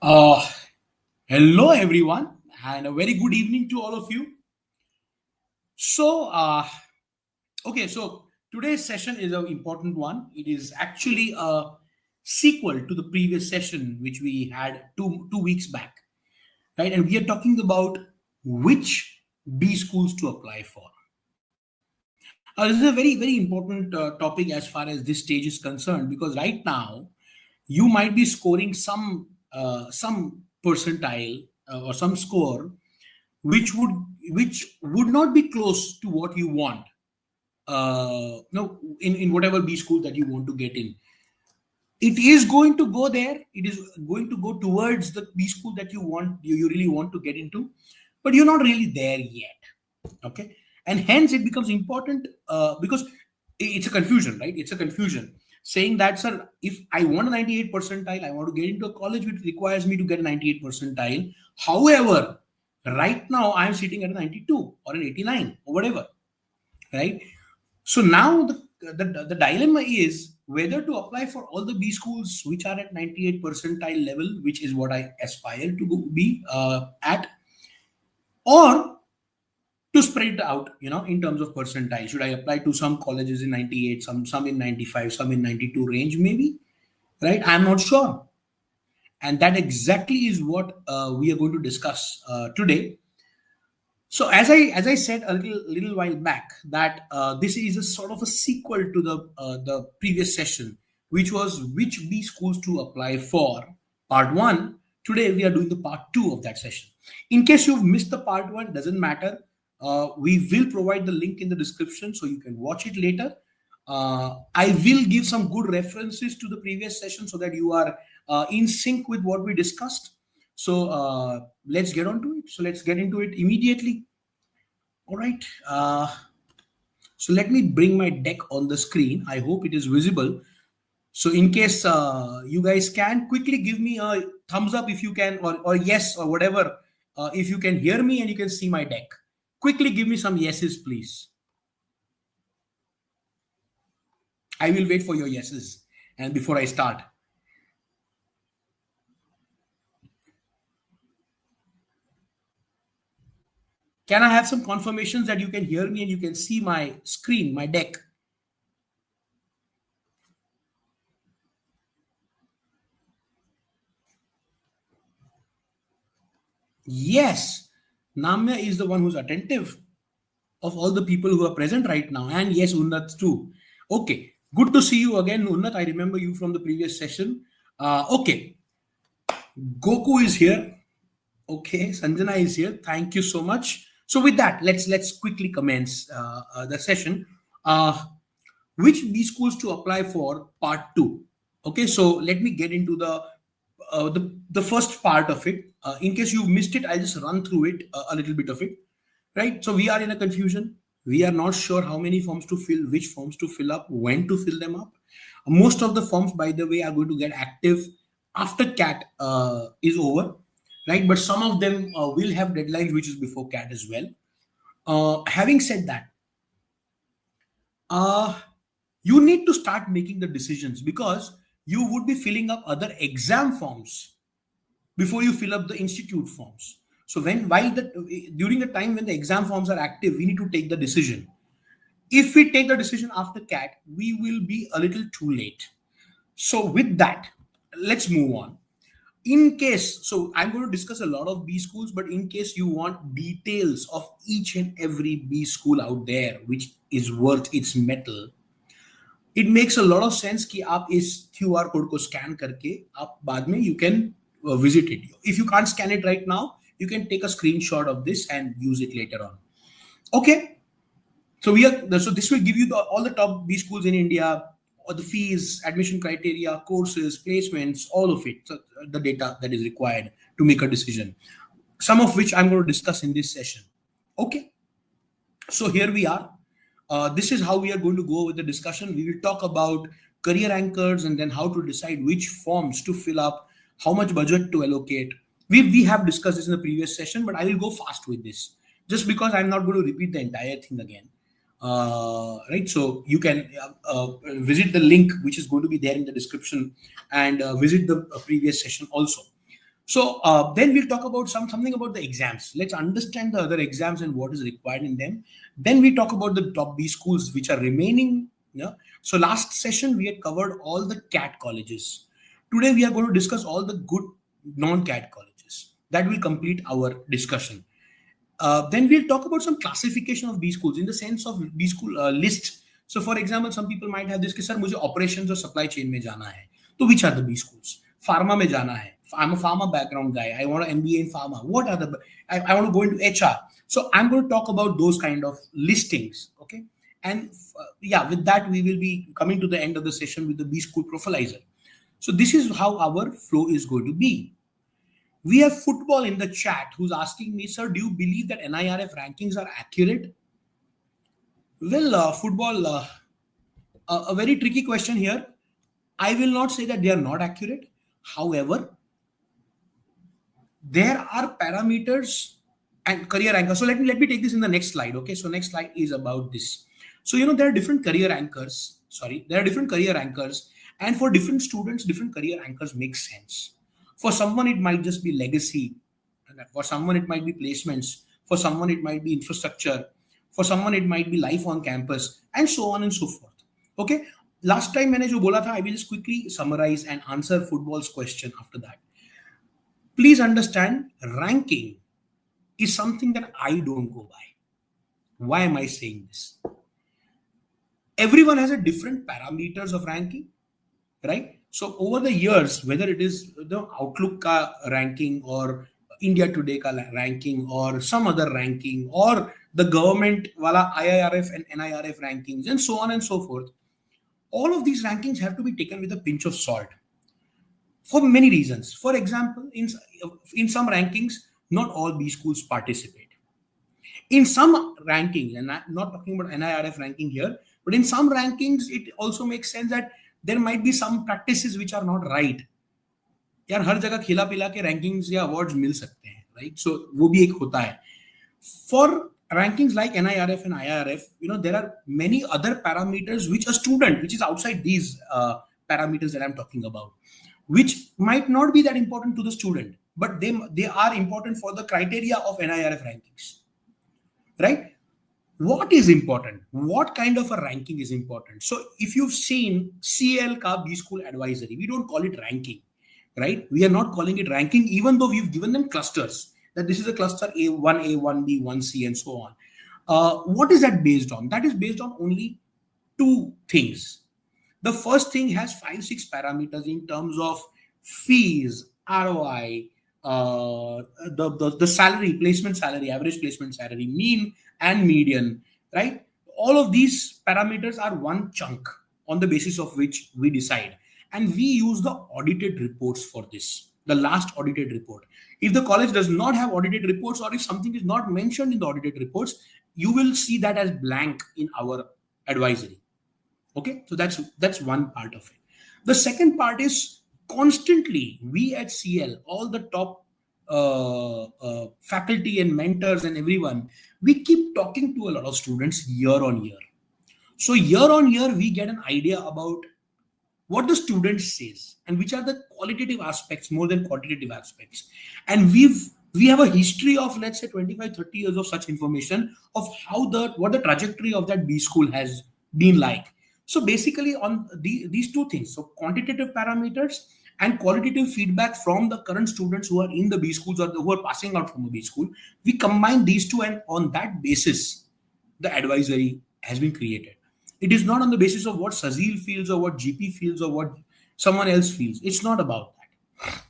Uh, Hello, everyone, and a very good evening to all of you. So, so today's session is an important one. It is actually a sequel to the previous session, which we had two weeks back, right? And we are talking about which B schools to apply for. This is a very important topic as far as this stage is concerned, because right now you might be scoring some percentile or some score which would not be close to what you want no in whatever B school that you want to get in. It is going to go there, it is going to go towards the B school that you really want to get into, but you're not really there yet. Okay, and hence it becomes important because it's a confusion, right? It's a confusion saying that, sir, if I want a 98 percentile, I want to get into a college which requires me to get a 98 percentile. However, right now I'm sitting at a 92 or an 89 or whatever, right? So now the dilemma is whether to apply for all the B schools which are at 98 percentile level, which is what I aspire to be at, or to spread it out, in terms of percentile. Should I apply to some colleges in 98, some in 95, some in 92 range, maybe, right? I'm not sure. And that exactly is what we are going to discuss today. So as I said a little while back, that this is a sort of a sequel to the previous session, which was which B schools to apply for, part one. Today we are doing the part two of that session. In case you've missed the part one, doesn't matter. We will provide the link in the description so you can watch it later. I will give some good references to the previous session so that you are in sync with what we discussed. So let's get on to it. So let's get into it immediately. All right. So let me bring my deck on the screen. I hope it is visible. So in case you guys can quickly give me a thumbs up if you can, or yes, or whatever, if you can hear me and you can see my deck. Quickly give me some yeses, please. I will wait for your yeses and before I start. Can I have some confirmations that you can hear me and you can see my screen, my deck? Yes, Namya is the one who's attentive of all the people who are present right now. And yes, Unnat too. Okay, good to see you again, Unnat. I remember you from the previous session. Okay, Goku is here. Okay, Sanjana is here. Thank you so much. So with that, let's quickly commence the session. Which B schools to apply for, part two. Okay, so let me get into the first part of it. In case you've missed it, I'll just run through it, a little bit of it. Right, so we are in a confusion. We are not sure how many forms to fill, which forms to fill up, when to fill them up. Most of the forms, by the way, are going to get active after CAT is over, right? But some of them will have deadlines which is before CAT as well. Having said that, you need to start making the decisions, because you would be filling up other exam forms before you fill up the institute forms. So during the time when the exam forms are active, we need to take the decision. If we take the decision after CAT, we will be a little too late. So with that, let's move on. In case, so I'm going to discuss a lot of B schools, but in case you want details of each and every B school out there, which is worth its metal, it makes a lot of sense कि आप इस QR code को scan करके आप बाद में you can visit it. If you can't scan it right now, you can take a screenshot of this and use it later on. Okay, so this will give you all the top B schools in India, or the fees, admission criteria, courses, placements, all of it, so the data that is required to make a decision, some of which I'm going to discuss in this session. Okay, so here we are. This is how we are going to go with the discussion. We will talk about career anchors and then how to decide which forms to fill up, how much budget to allocate. We have discussed this in the previous session, but I will go fast with this just because I'm not going to repeat the entire thing again. Right, so you can visit the link which is going to be there in the description and visit the previous session also. So then we'll talk about something about the exams. Let's understand the other exams and what is required in them. Then we talk about the top B schools which are remaining. Yeah. So last session we had covered all the CAT colleges. Today we are going to discuss all the good non-CAT colleges. That will complete our discussion. Then we'll talk about some classification of B schools in the sense of B school list. So for example, some people might have this कि sir मुझे operations और supply chain में जाना है. तो which are the B schools? Pharma में जाना है. I'm a pharma background guy. I want an MBA in pharma. What are the? I want to go into HR. So I'm going to talk about those kind of listings. Okay. And yeah, with that we will be coming to the end of the session with the B school profilizer. So this is how our flow is going to be. We have football in the chat who's asking me, sir, do you believe that NIRF rankings are accurate? Well, football, a very tricky question here. I will not say that they are not accurate. However, there are parameters and career anchors. So let me take this in the next slide. Okay, so next slide is about this. So there are different career anchors. There are different career anchors, and for different students, different career anchors make sense. For someone, it might just be legacy. For someone, it might be placements. For someone, it might be infrastructure. For someone, it might be life on campus, and so on and so forth. Okay. Last time मैंने जो बोला था, I will just quickly summarize and answer football's question after that. Please understand, ranking is something that I don't go by. Why am I saying this? Everyone has a different parameters of ranking, right? So over the years, whether it is the Outlook ka ranking or India Today ka ranking or some other ranking or the government wala IIRF and NIRF rankings and so on and so forth, all of these rankings have to be taken with a pinch of salt for many reasons. For example, in some rankings, not all B schools participate. In some rankings, and I'm not talking about NIRF ranking here, but in some rankings, it also makes sense that there might be some practices which are not right. यार हर जगह खिला पिला के rankings या awards मिल सकते हैं, right? So वो भी एक होता है. For rankings like NIRF and IIRF, there are many other parameters which a student, which is outside these parameters that I'm talking about, which might not be that important to the student, but they are important for the criteria of NIRF rankings, right? What is important? What kind of a ranking is important? So if you've seen CL ka B school advisory, we don't call it ranking, right? We are not calling it ranking, even though we've given them clusters, that this is a cluster A1A, 1B, 1C, and so on. What is that based on? That is based on only two things. The first thing has 5-6 parameters in terms of fees, ROI, the salary, placement salary, average placement salary, mean and median, right? All of these parameters are one chunk on the basis of which we decide. And we use the audited reports for this, the last audited report. If the college does not have audited reports, or if something is not mentioned in the audited reports, you will see that as blank in our advisory. Okay, so that's one part of it. The second part is constantly we at CL, all the top faculty and mentors and everyone, we keep talking to a lot of students year on year. So year on year, we get an idea about what the student says and which are the qualitative aspects more than quantitative aspects. And we have a history of, let's say, 25-30 years of such information of what the trajectory of that B school has been like. So basically on these two things, so quantitative parameters and qualitative feedback from the current students who are in the B schools or who are passing out from a B school, we combine these two, and on that basis, the advisory has been created. It is not on the basis of what Sazil feels or what GP feels or what someone else feels. It's not about that.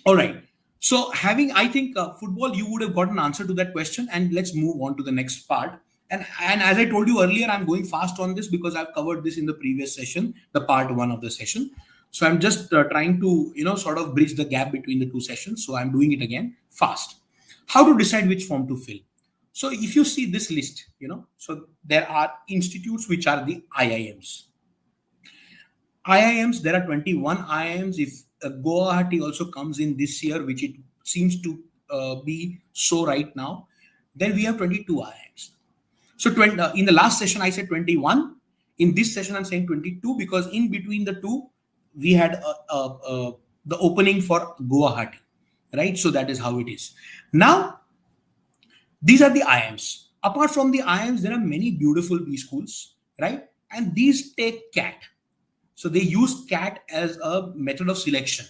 All right. So I think football, you would have got an answer to that question, and let's move on to the next part. And as I told you earlier, I'm going fast on this because I've covered this in the previous session, the part 1 of the session. So I'm just trying to, sort of bridge the gap between the two sessions. So I'm doing it again fast. How to decide which form to fill? So if you see this list, so there are institutes which are the IIMs. IIMs, there are 21 IIMs. If Guwahati also comes in this year, which it seems to be so right now, then we have 22 IIMs. So in the last session, I said 21. In this session, I'm saying 22 because in between the two, we had the opening for Guwahati. right? So that is how it is. Now, these are the IIMs. Apart from the IIMs, there are many beautiful B schools, right? And these take CAT. So they use CAT as a method of selection,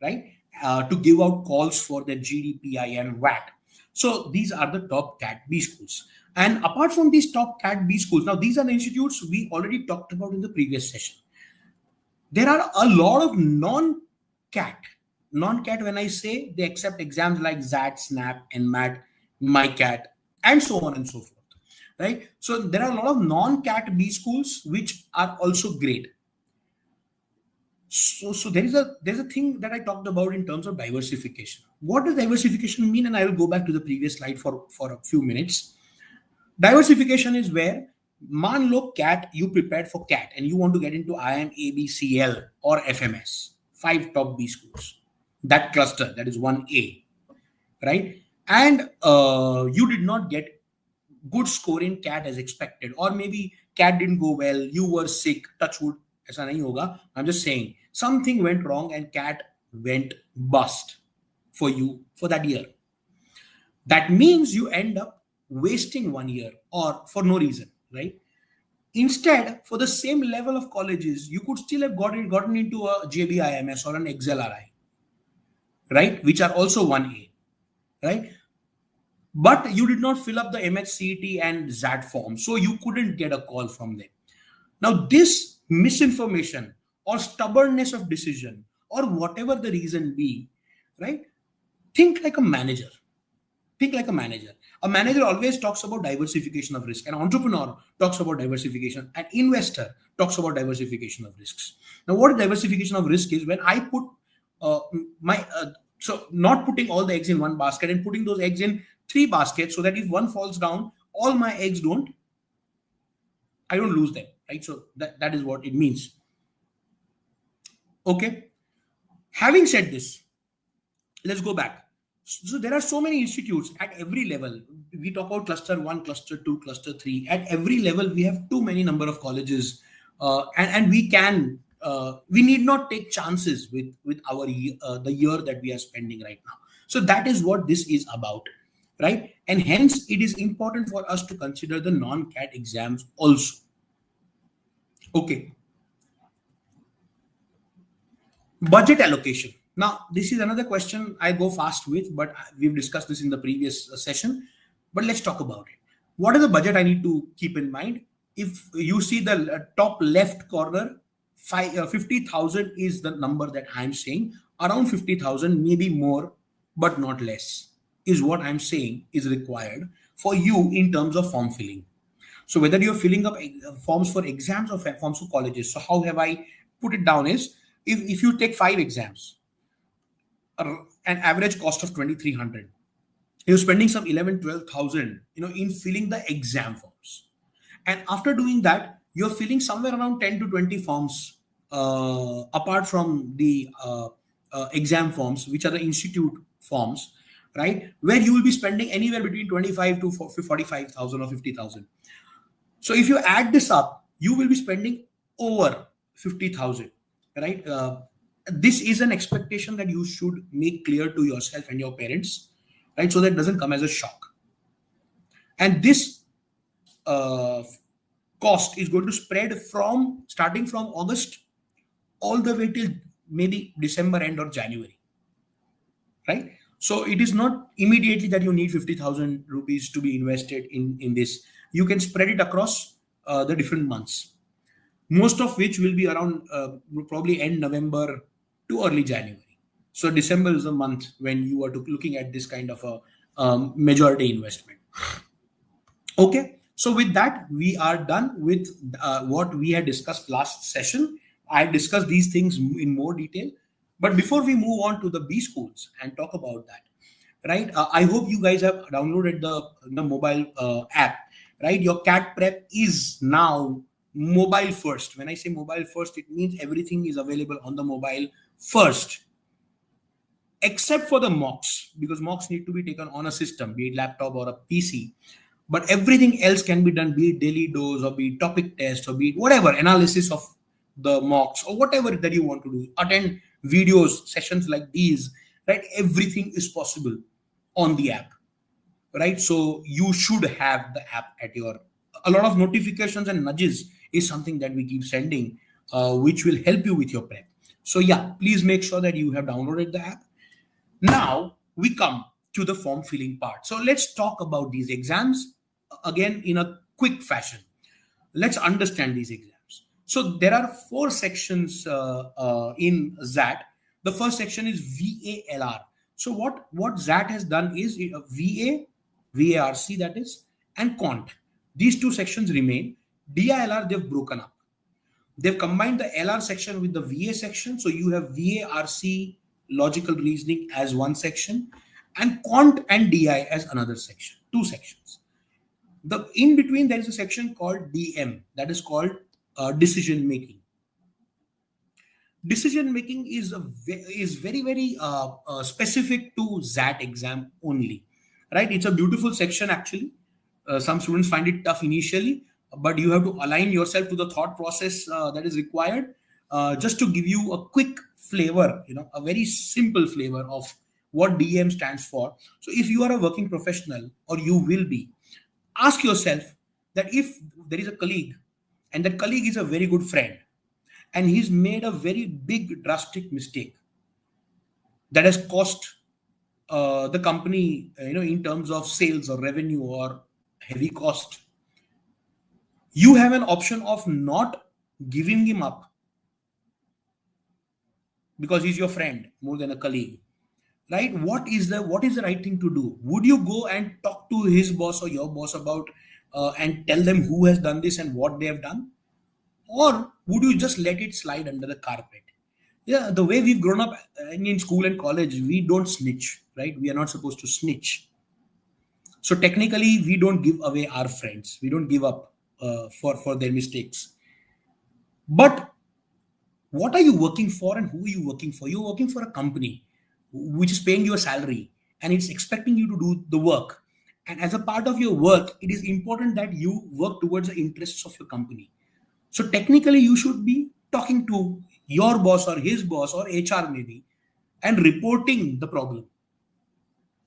right? To give out calls for their GDPI and VAT. So these are the top CAT B schools. And apart from these top CAT B schools, now these are the institutes we already talked about in the previous session. There are a lot of non-CAT. Non-CAT, when I say, they accept exams like XAT, SNAP, NMAT, MICAT, and so on and so forth, right? So there are a lot of non-CAT B schools which are also great. So there's a thing that I talked about in terms of diversification. What does diversification mean? And I will go back to the previous slide for a few minutes. Diversification is where, man lo CAT, you prepared for CAT and you want to get into IIM, ABCL or FMS, 5 top B schools. That cluster, that is 1A, right? And you did not get good score in CAT as expected, or maybe CAT didn't go well, you were sick, touch wood, aisa nahi hoga. I'm just saying something went wrong and CAT went bust for you for that year. That means you end up wasting 1 year or for no reason, right? Instead, for the same level of colleges, you could still have gotten into a JBIMS or an XLRI, right? Which are also 1A, right? But you did not fill up the MHCET and ZAT form, so you couldn't get a call from them. Now, this misinformation or stubbornness of decision or whatever the reason be, right? Think like a manager. Think like a manager. A manager always talks about diversification of risk. An entrepreneur talks about diversification. An investor talks about diversification of risks. Now, what diversification of risk is, when I put so not putting all the eggs in one basket and putting those eggs in 3 baskets, so that if one falls down, all my eggs I don't lose them, right? So that is what it means. Okay. Having said this, let's go back. So there are so many institutes at every level. We talk about cluster 1, cluster 2, cluster 3. At every level, we have too many number of colleges, and we need not take chances with our the year that we are spending right now. So that is what this is about, right? And hence, it is important for us to consider the non-CAT exams also. Okay. Budget allocation. Now, this is another question I go fast with, but we've discussed this in the previous session. But let's talk about it. What is the budget I need to keep in mind? If you see the top left corner, 50,000 is the number that I'm saying. Around 50,000, maybe more, but not less, is what I'm saying is required for you in terms of form filling. So whether you're filling up forms for exams or forms for colleges. So how have I put it down is, if you take 5 exams, an average cost of 2,300, you're spending some 11,000-12,000, in filling the exam forms. And after doing that, you're filling somewhere around 10 to 20 forms, apart from the exam forms, which are the institute forms, right? Where you will be spending anywhere between 25 to 45,000 or 50,000. So if you add this up, you will be spending over 50,000, right? This is an expectation that you should make clear to yourself and your parents, right? So that it doesn't come as a shock. And this cost is going to spread starting from August all the way till maybe December end or January, right? So it is not immediately that you need 50,000 rupees to be invested in this. You can spread it across the different months, most of which will be around probably end November to early January. So December is the month when you are looking at this kind of a majority investment. Okay. So with that, we are done with what we had discussed last session. I discussed these things in more detail. But before we move on to the B schools and talk about that, right? I hope you guys have downloaded the mobile app, right? Your CAT prep is now mobile first. When I say mobile first, it means everything is available on the mobile first, except for the mocks, because mocks need to be taken on a system, be it laptop or a PC. But everything else can be done, be it daily dose or be it topic test or be it whatever, analysis of the mocks or whatever that you want to do. Attend videos, sessions like these, right? Everything is possible on the app, right? So you should have the app at your, a lot of notifications and nudges is something that we keep sending, which will help you with your prep. So yeah, please make sure that you have downloaded the app. Now we come to the form filling part. So let's talk about these exams again in a quick fashion. Let's understand these exams. So there are four sections in ZAT. The first section is VALR. So what ZAT has done is VA, VARC, that is, and Quant. These two sections remain. DILR they've broken up. They've combined the LR section with the VA section. So you have VARC, logical reasoning, as one section, and Quant and DI as another section, two sections. The in between there is a section called DM, that is called decision making. Decision making is very specific to ZAT exam only, right? It's a beautiful section actually. Some students find it tough initially, but you have to align yourself to the thought process that is required. Just to give you a quick flavor, a very simple flavor of what DM stands for. So if you are a working professional, or you will be, ask yourself that if there is a colleague and that colleague is a very good friend and he's made a very big drastic mistake that has cost the company, in terms of sales or revenue or heavy cost, you have an option of not giving him up because he's your friend more than a colleague, right? What is the right thing to do? Would you go and talk to his boss or your boss about and tell them who has done this and what they have done, or would you just let it slide under the carpet? Yeah, the way we've grown up in school and college, we don't snitch, right? We are not supposed to snitch. So technically, we don't give away our friends. We don't give up for their mistakes. But what are you working for and who are you working for? You're working for a company which is paying you a salary and it's expecting you to do the work. And as a part of your work, it is important that you work towards the interests of your company. So technically, you should be talking to your boss or his boss or HR maybe and reporting the problem,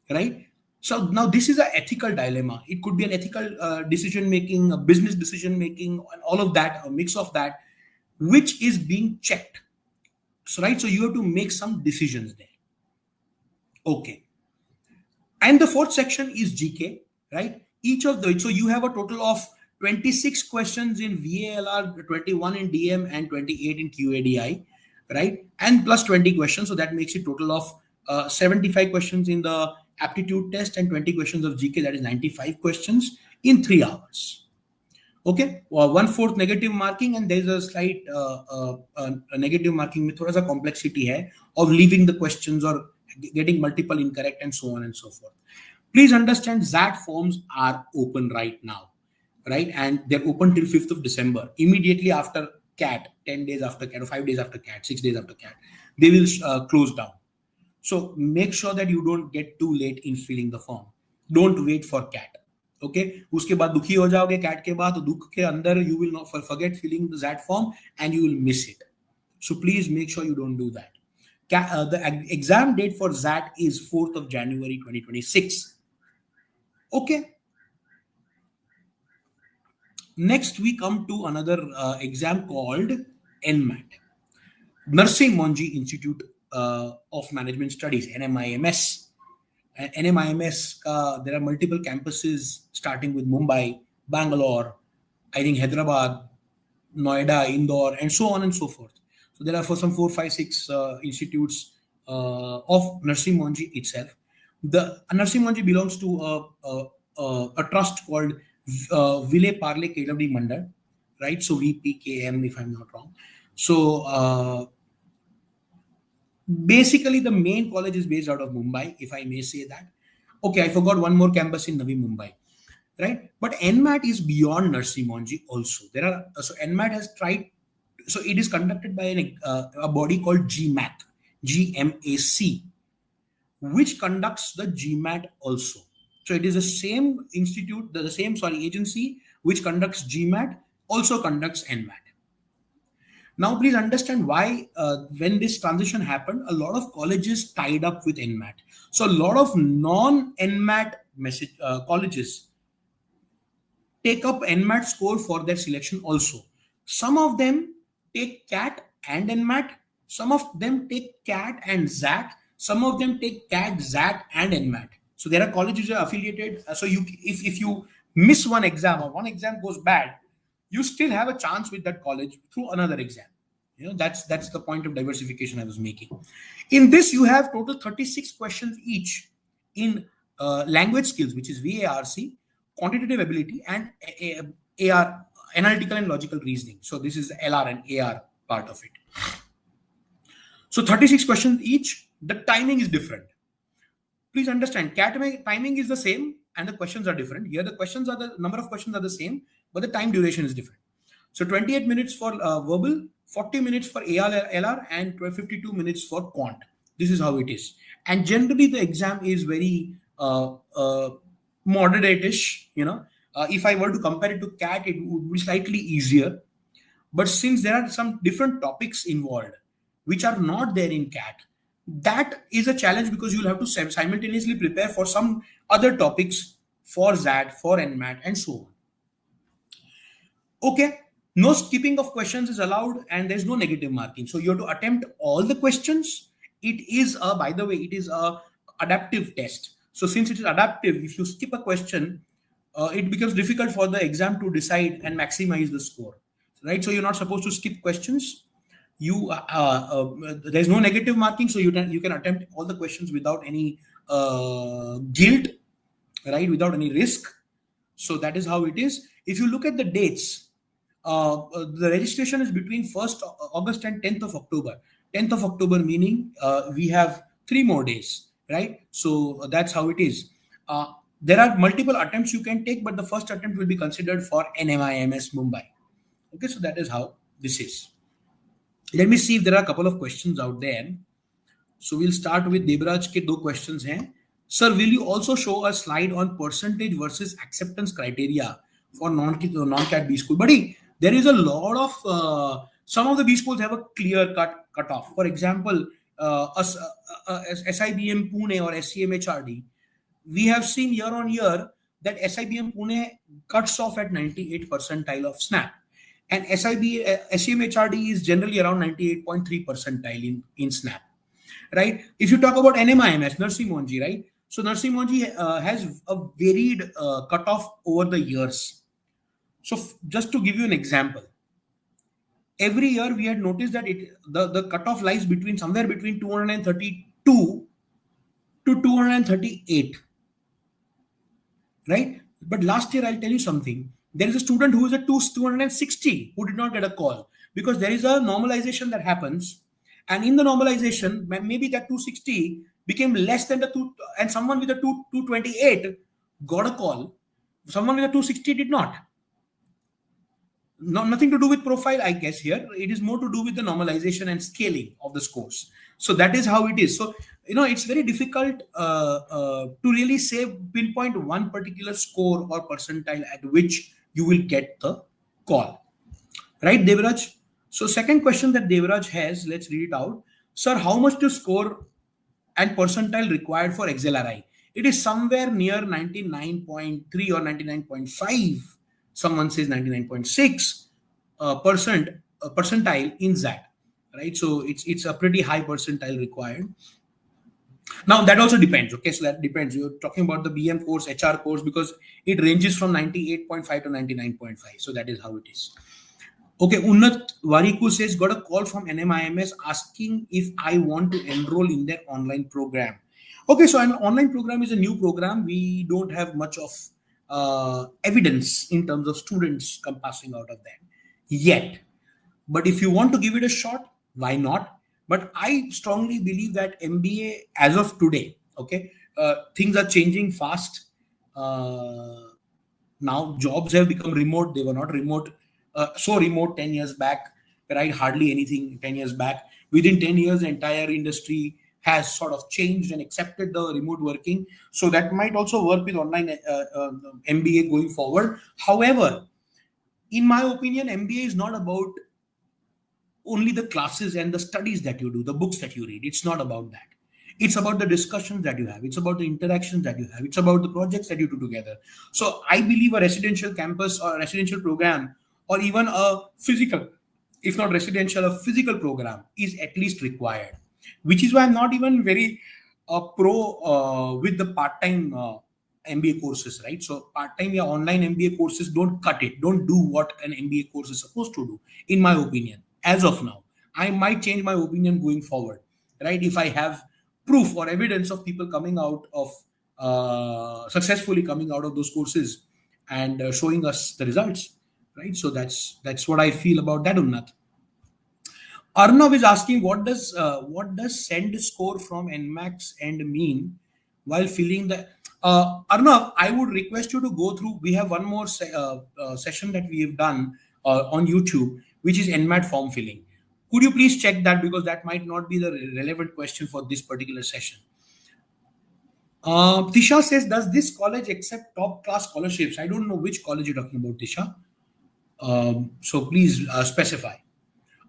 right? So now this is an ethical dilemma. It could be an ethical decision making, a business decision making, and all of that, a mix of that, which is being checked. So, right, so you have to make some decisions there. Okay. And the fourth section is GK, right? Each of the, so you have a total of 26 questions in VALR, 21 in DM, and 28 in QADI, right? And plus 20 questions. So that makes it total of 75 questions in the aptitude test and 20 questions of GK, that is 95 questions in 3 hours. Okay, well, 1/4 negative marking, and there's a slight negative marking में थोड़ा सा complexity है of leaving the questions or getting multiple incorrect and so on and so forth. Please understand ZAT forms are open right now, right? And they're open till 5th of December. Immediately after CAT, 10 days after CAT, or 5 days after CAT, 6 days after CAT, they will close down. So make sure that you don't get too late in filling the form. Don't wait for CAT. Okay, उसके बाद दुखी हो जाओगे CAT के बाद, तो दुख के अंदर you will not forget filling the ZAT form and you will miss it. So please make sure you don't do that. The exam date for ZAT is 4th of January 2026. Okay. Next we come to another exam called NMAT, Nursing Monji Institute of Management Studies, NMIMS. NMIMS, there are multiple campuses starting with Mumbai, Bangalore, I think Hyderabad, Noida, Indore, and so on and so forth. So there are for some 4, 5, 6 institutes of Nursing Monji itself. The Nursing Monji belongs to a trust called Ville Parle KWD Mandal, right? So VPKM, if I'm not wrong. So basically, the main college is based out of Mumbai, if I may say that. Okay, I forgot one more campus in Navi Mumbai, right? But NMAT is beyond Nursing Monji also. There are, so NMAT has tried, so it is conducted by a body called GMAC, GMAC, which conducts the GMAT also. So it is the same institute, the same agency which conducts GMAT, also conducts NMAT. Now, please understand why when this transition happened, a lot of colleges tied up with NMAT. So a lot of non-NMAT colleges take up NMAT score for their selection also. Some of them take CAT and NMAT. Some of them take CAT and ZAT. Some of them take CAT, ZAT, and NMAT. So there are colleges that are affiliated. So if you miss one exam or one exam goes bad, you still have a chance with that college through another exam. That's the point of diversification I was making. In this, you have total 36 questions each in language skills, which is VARC, quantitative ability, and AR, analytical and logical reasoning. So this is the LR and AR part of it. So 36 questions each. The timing is different. Please understand, CAT timing is the same and the questions are different. Here the number of questions are the same, but the time duration is different. So 28 minutes for verbal, 40 minutes for AR/LR, and 52 minutes for quant. This is how it is. And generally the exam is very moderate-ish. If I were to compare it to CAT, it would be slightly easier. But since there are some different topics involved, which are not there in CAT, that is a challenge because you'll have to simultaneously prepare for some other topics for ZAT, for NMAT, and so on. Okay, no skipping of questions is allowed and there's no negative marking. So you have to attempt all the questions. It is by the way, it is a adaptive test. So since it is adaptive, if you skip a question, it becomes difficult for the exam to decide and maximize the score, right? So you're not supposed to skip questions. There's no negative marking, so you can attempt all the questions without any guilt, right? Without any risk. So that is how it is. If you look at the dates, the registration is between 1st August and 10th of October. 10th of October meaning we have 3 more days, right? So that's how it is. There are multiple attempts you can take, but the first attempt will be considered for NMIMS Mumbai. Okay, so that is how this is. Let me see if there are a couple of questions out there. So we'll start with Debraj ke 2 questions hain. Sir, will you also show a slide on percentage versus acceptance criteria for non-CAT B school? Buddy, there is a lot of, some of the B schools have a clear cut-off. For example, SIBM Pune or SCMHRD, we have seen year on year that SIBM Pune cuts off at 98 percentile of SNAP. And SCMHRD is generally around 98.3 percentile in SNAP, right? If you talk about NMIMS, Narsi Monji, right? So Narsi Monji has a varied cutoff over the years. So just to give you an example, every year we had noticed that the cutoff lies somewhere between 232 to 238, right? But last year, I'll tell you something. There is a student who is at 260 who did not get a call because there is a normalization that happens. And in the normalization, maybe that 260 became less than the 2, and someone with a 228 got a call. Someone with a 260 did not. Nothing to do with profile, I guess here. It is more to do with the normalization and scaling of the scores. So that is how it is. So, it's very difficult to really say, pinpoint one particular score or percentile at which you will get the call. Right, Devraj? So second question that Devraj has, let's read it out. Sir, how much to score and percentile required for XLRI? It is somewhere near 99.3 or 99.5. Someone says 99.6 percentile in ZAT, right? So it's a pretty high percentile required. Now that also depends. Okay, so that depends. You're talking about the BM course, HR course, because it ranges from 98.5 to 99.5. So that is how it is. Okay, Unnat Variku says, got a call from NMIMS asking if I want to enroll in their online program. Okay, so an online program is a new program. We don't have much of evidence in terms of students passing out of that yet. But if you want to give it a shot, why not? But I strongly believe that MBA as of today, okay, things are changing fast. Now jobs have become remote. They were not remote, so remote 10 years back, right? Hardly anything 10 years back. Within 10 years, the entire industry has sort of changed and accepted the remote working. So that might also work with online MBA going forward. However, in my opinion, MBA is not about only the classes and the studies that you do, the books that you read. It's not about that. It's about the discussions that you have. It's about the interactions that you have. It's about the projects that you do together. So I believe a residential campus or residential program, or even a physical, if not residential, a physical program is at least required, which is why I'm not even very pro with the part-time MBA courses, right? So part-time or online MBA courses don't cut it. Don't do what an MBA course is supposed to do, in my opinion. As of now, I might change my opinion going forward, right? If I have proof or evidence of people coming out of successfully coming out of those courses and showing us the results, right? So that's what I feel about that, Unnat. Arnav is asking, what does send score from NMAX and mean while filling the Arnav, I would request you to go through. We have one more session that we have done on YouTube, which is NMAT form filling. Could you please check that, because that might not be the relevant question for this particular session. Tisha says, does this college accept top class scholarships? I don't know which college you're talking about, Tisha. So please specify.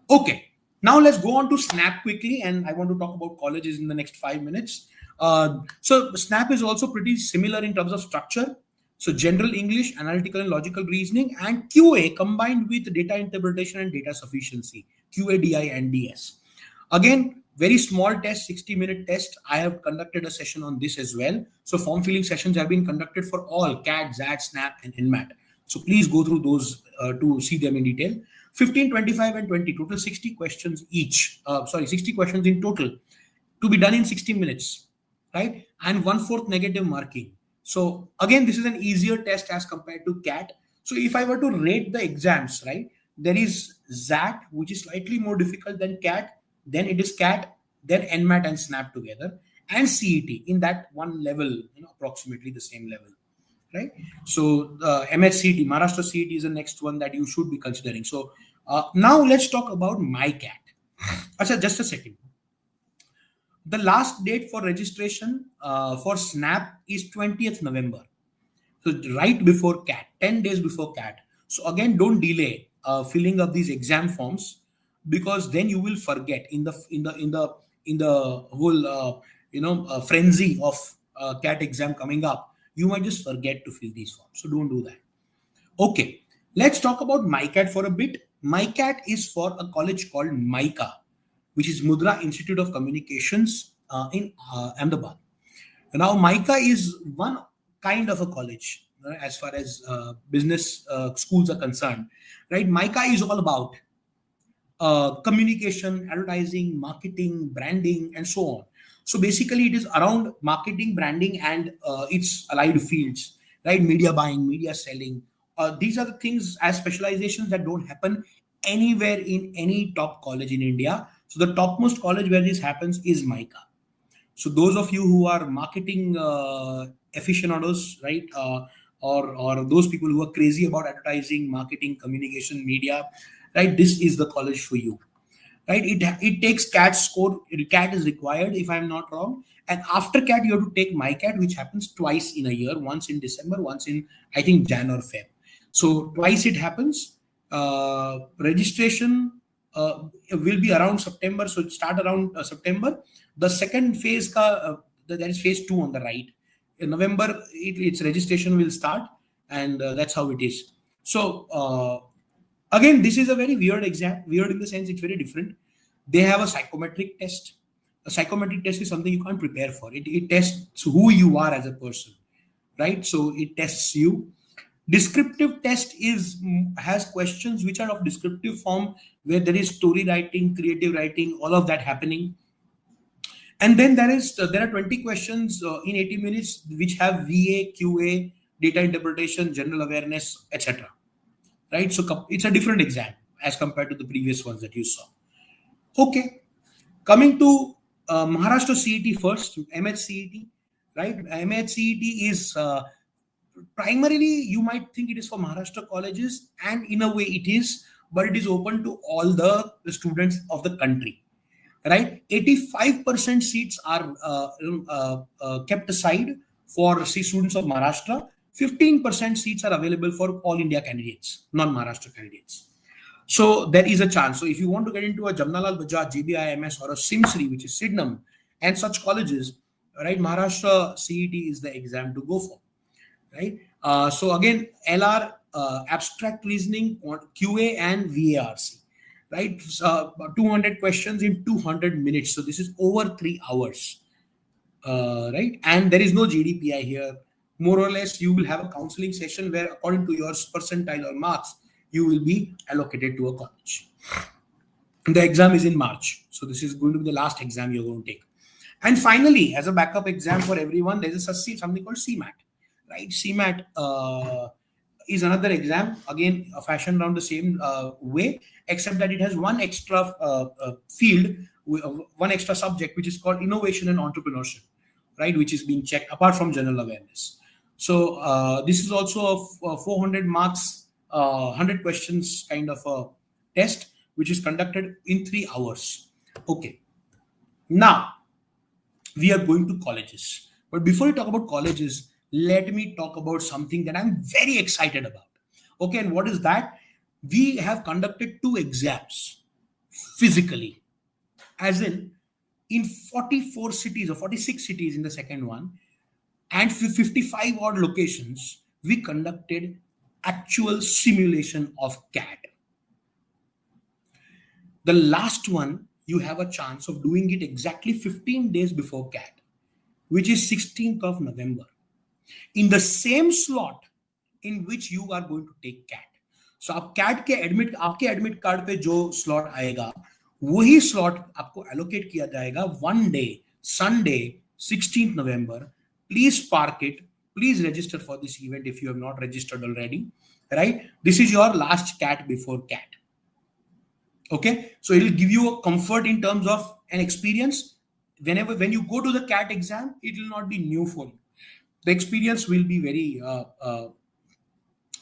Okay, now let's go on to SNAP quickly, and I want to talk about colleges in the next 5 minutes. So SNAP is also pretty similar in terms of structure. So general English, analytical and logical reasoning, and QA combined with data interpretation and data sufficiency, QA, DI, and DS. Again, very small test, 60-minute test. I have conducted a session on this as well. So form filling sessions have been conducted for all CAT, ZAT, SNAP, and NMAT. So please go through those to see them in detail. 15, 25, and 20, total 60 questions each. 60 questions in total to be done in 60 minutes, right? And 1/4 negative marking. So again, this is an easier test as compared to CAT. So if I were to rate the exams, right, there is ZAT, which is slightly more difficult than CAT. Then it is CAT, then NMAT and SNAP together, and CET in that one level, approximately the same level, right? So MHCET, Maharashtra CET is the next one that you should be considering. So now let's talk about MICAT. Achha, just a second. The last date for registration for SNAP is 20th November. So right before CAT, 10 days before CAT. So again, don't delay filling up these exam forms, because then you will forget in the whole frenzy of CAT exam coming up. You might just forget to fill these forms. So don't do that. Okay, let's talk about MICAT for a bit. MICAT is for a college called MICA, which is Mudra Institute of Communications in Ahmedabad. Now, MICA is one kind of a college as far as business schools are concerned, right? MICA is all about communication, advertising, marketing, branding, and so on. So basically, it is around marketing, branding, and its allied fields, right? Media buying, media selling. These are the things as specializations that don't happen anywhere in any top college in India. So the topmost college where this happens is MICA. So those of you who are marketing aficionados, right, or those people who are crazy about advertising, marketing, communication, media, right, this is the college for you, right? It takes CAT score. CAT is required, if I'm not wrong. And after CAT, you have to take MICAT, which happens twice in a year, once in December, once in, I think, Jan or Feb. So twice it happens. Registration will be around September. So it start around September. The second phase, that is phase 2 on the right. In November, its registration will start, and that's how it is. So again, this is a very weird exam. Weird in the sense it's very different. They have a psychometric test. A psychometric test is something you can't prepare for. It tests who you are as a person, right? So it tests you. Descriptive test has questions which are of descriptive form, where there is story writing, creative writing, all of that happening. And then there are 20 questions in 80 minutes which have VA, QA, data interpretation, general awareness, etc. Right? So it's a different exam as compared to the previous ones that you saw. Okay, coming to Maharashtra CET first, MHCET, right? MHCET is primarily, you might think it is for Maharashtra colleges, and in a way it is, but it is open to all the students of the country, right? 85% seats are kept aside for students of Maharashtra. 15% seats are available for all India candidates, non-Maharashtra candidates. So there is a chance. So if you want to get into a Jamnalal Bajaj, JBIMS, or a SIMSRI, which is SIDNAM, and such colleges, right, Maharashtra CET is the exam to go for, right? So again, LR, abstract reasoning, QA, and VARC, right? 200 questions in 200 minutes. So this is over 3 hours, right? And there is no GDPI here. More or less, you will have a counseling session where, according to your percentile or marks, you will be allocated to a college. The exam is in March. So this is going to be the last exam you're going to take. And finally, as a backup exam for everyone, there is something called CMAT, right? CMAT is another exam, again, fashioned around the same way, except that it has one extra field, one extra subject, which is called innovation and entrepreneurship, right? Which is being checked apart from general awareness. So this is also a 400 marks, 100 questions kind of a test, which is conducted in 3 hours. Okay. Now, we are going to colleges. But before we talk about colleges, let me talk about something that I'm very excited about. Okay, and what is that? We have conducted 2 exams physically, as in 44 cities or 46 cities in the second one, and 55 odd locations, we conducted actual simulation of CAT. The last one, you have a chance of doing it exactly 15 days before CAT, which is 16th of November, in the same slot in which you are going to take CAT. So आप CAT के आपके admit card पे जो slot आएगा, वही slot आपको allocate किया जाएगा one day, Sunday, 16th November. Please park it. Please register for this event if you have not registered already, right? This is your last CAT before CAT. Okay, so it will give you a comfort in terms of an experience. When you go to the CAT exam, it will not be new for you. The experience will be very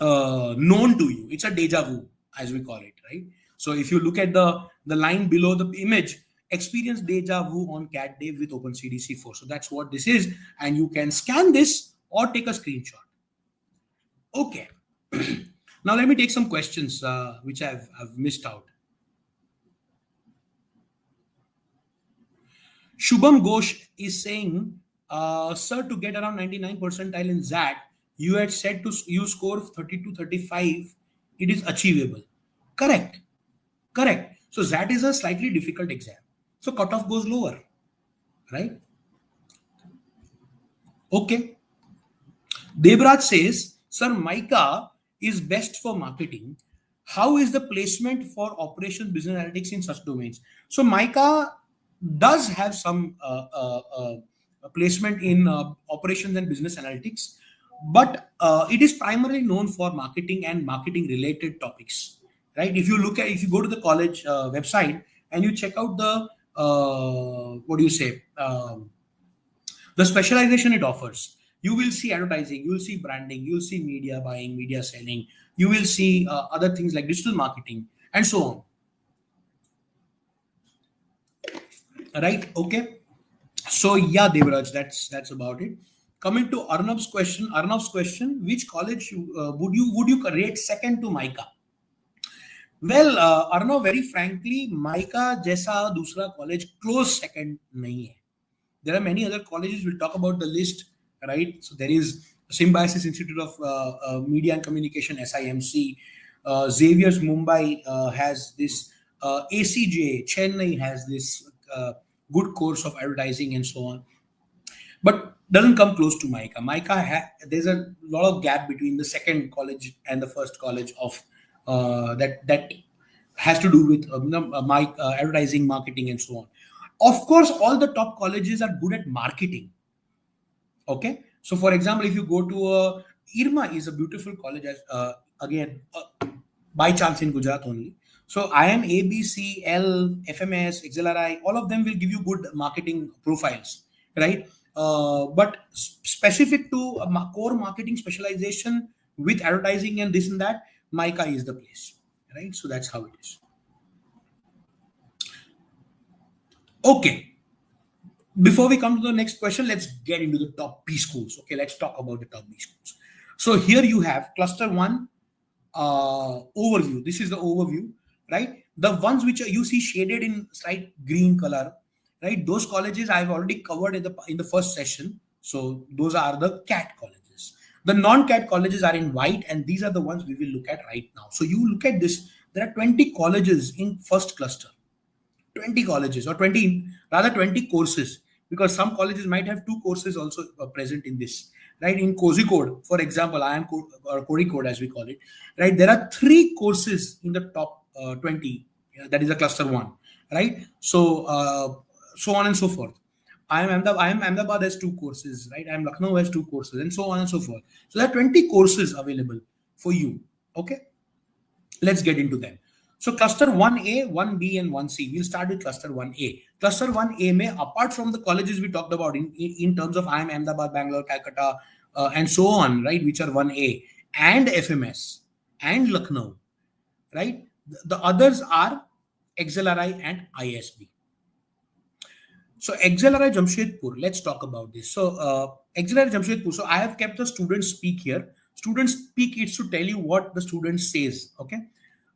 known to you. It's a deja vu, as we call it, right? So if you look at the line below the image, experience deja vu on CAT day with OpenCDC4. So that's what this is, and you can scan this or take a screenshot. Okay. Now let me take some questions which I've missed out. Shubham Ghosh is saying, sir, to get around 99 percentile in ZAT, you had said you score 32, 35. It is achievable. Correct. Correct. So ZAT is a slightly difficult exam. So cutoff goes lower, right? Okay. Devraj says, sir, MICA is best for marketing. How is the placement for operations business analytics in such domains? So MICA does have some placement in operations and business analytics, but it is primarily known for marketing and marketing related topics, right? If you go to the college website and you check out the the specialization it offers, you will see advertising, you will see branding, you will see media buying, media selling, you will see other things like digital marketing and so on. Right? Okay. So yeah, Devraj, that's about it. Coming to Arnav's question, which college would you rate second to MICA? Well, Arnav, very frankly, MICA jaisa dusra college close second nahi hai. There are many other colleges. We'll talk about the list, right? So there is Symbiosis Institute of Media and Communication, SIMC. Xavier's Mumbai has this. ACJ Chennai has this good course of advertising and so on, but doesn't come close to MICA. MICA there's a lot of gap between the second college and the first college of that has to do with advertising, marketing, and so on. Of course, all the top colleges are good at marketing. Okay, so for example, if you go to IIRMA is a beautiful college, again by chance in Gujarat only. So IIM, ABC, L, FMS, XLRI, all of them will give you good marketing profiles, right? But specific to core marketing specialization with advertising and this and that, MICA is the place, right? So that's how it is. Okay. Before we come to the next question, let's get into the top B schools. Okay, let's talk about the top B schools. So here you have cluster 1 overview. This is the overview. right? The ones which you see shaded in slight green color, right? Those colleges I've already covered in the first session. So those are the CAT colleges. The non-CAT colleges are in white, and these are the ones we will look at right now. So you look at this, there are 20 colleges in first cluster. 20 colleges, or 20, rather 20 courses, because some colleges might have two courses also present in this, right? In Kozhikode, for example, or Kozhikode as we call it, right? There are three courses in the top 20. That is a cluster one, right? So on and so forth. I am Ahmedabad has two courses, right? I am Lucknow has two courses, and so on and so forth. So there are 20 courses available for you. Okay, let's get into them. So cluster 1A, 1B, and 1C. We'll start with cluster 1A. Cluster 1A may, apart from the colleges we talked about in terms of IIM, Ahmedabad, Bangalore, Calcutta, and so on, right, which are 1A, and FMS, and Lucknow, right? The others are XLRI and ISB. So XLRI Jamshedpur, let's talk about this. So XLRI Jamshedpur, so I have kept the student speak here. Student speak is to tell you what the student says, okay?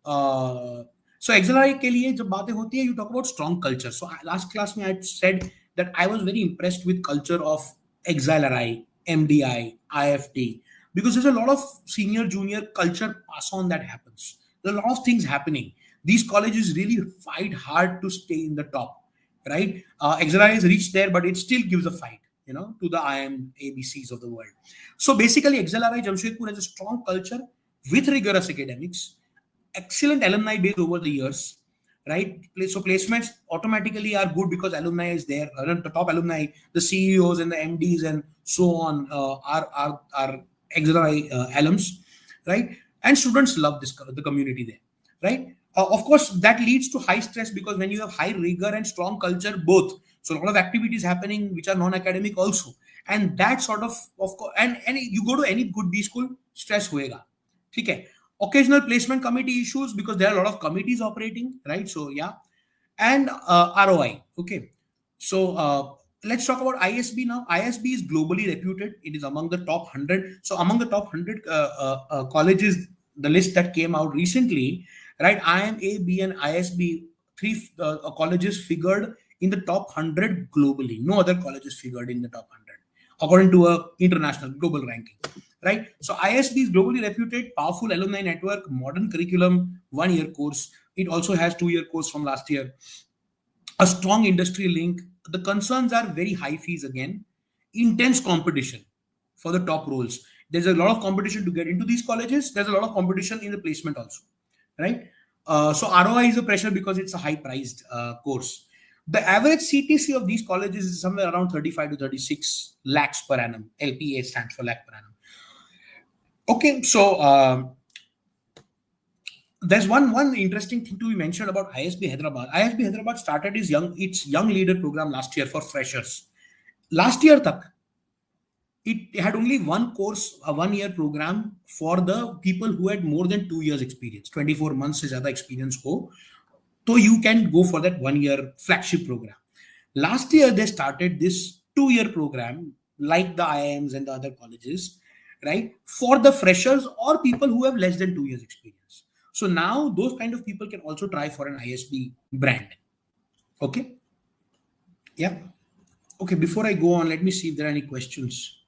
So XLRI के लिए जब बातें होती है, you talk about strong culture. So last class में I said that I was very impressed with culture of XLRI, MDI, IFT, because there's a lot of senior junior culture pass on that happens. There are a lot of things happening. These colleges really fight hard to stay in the top, right? XLRI has reached there, but it still gives a fight, you know, to the IIM ABCs of the world. So basically, XLRI Jamshedpur has a strong culture with rigorous academics, excellent alumni base over the years, right? So placements automatically are good because alumni is there. The top alumni, the CEOs and the MDs and so on are XLRI alums, right? And students love the community there, right? Of course, that leads to high stress because when you have high rigor and strong culture, both. So a lot of activities happening which are non-academic also. And that sort of course, and you go to any good B school, stress hoega. Okay. Occasional placement committee issues because there are a lot of committees operating, right? So yeah. And ROI. Okay. So let's talk about ISB now. ISB is globally reputed. It is among the top 100. So among the top 100 colleges, the list that came out recently, right? IIM, A, B, and ISB, three colleges figured in the top 100 globally. No other colleges figured in the top 100, according to a international global ranking, right? So ISB is globally reputed, powerful alumni network, modern curriculum, 1-year course. It also has 2-year course from last year. A strong industry link. The concerns are very high fees again, intense competition for the top roles. There's a lot of competition to get into these colleges. There's a lot of competition in the placement also, right? So ROI is a pressure because it's a high-priced course. The average CTC of these colleges is somewhere around 35 to 36 lakhs per annum. LPA stands for lakh per annum. Okay, so there's one interesting thing to be mentioned about ISB Hyderabad. ISB Hyderabad started its young leader program last year for freshers. Last year, it had only one course, a 1-year program for the people who had more than 2 years experience, 24 months se zyada experience ho. So you can go for that 1-year flagship program. Last year, they started this 2-year program like the IIMs and the other colleges, right? For the freshers or people who have less than 2 years experience. So now those kind of people can also try for an ISB brand. Okay. Yeah. Okay. Before I go on, let me see if there are any questions.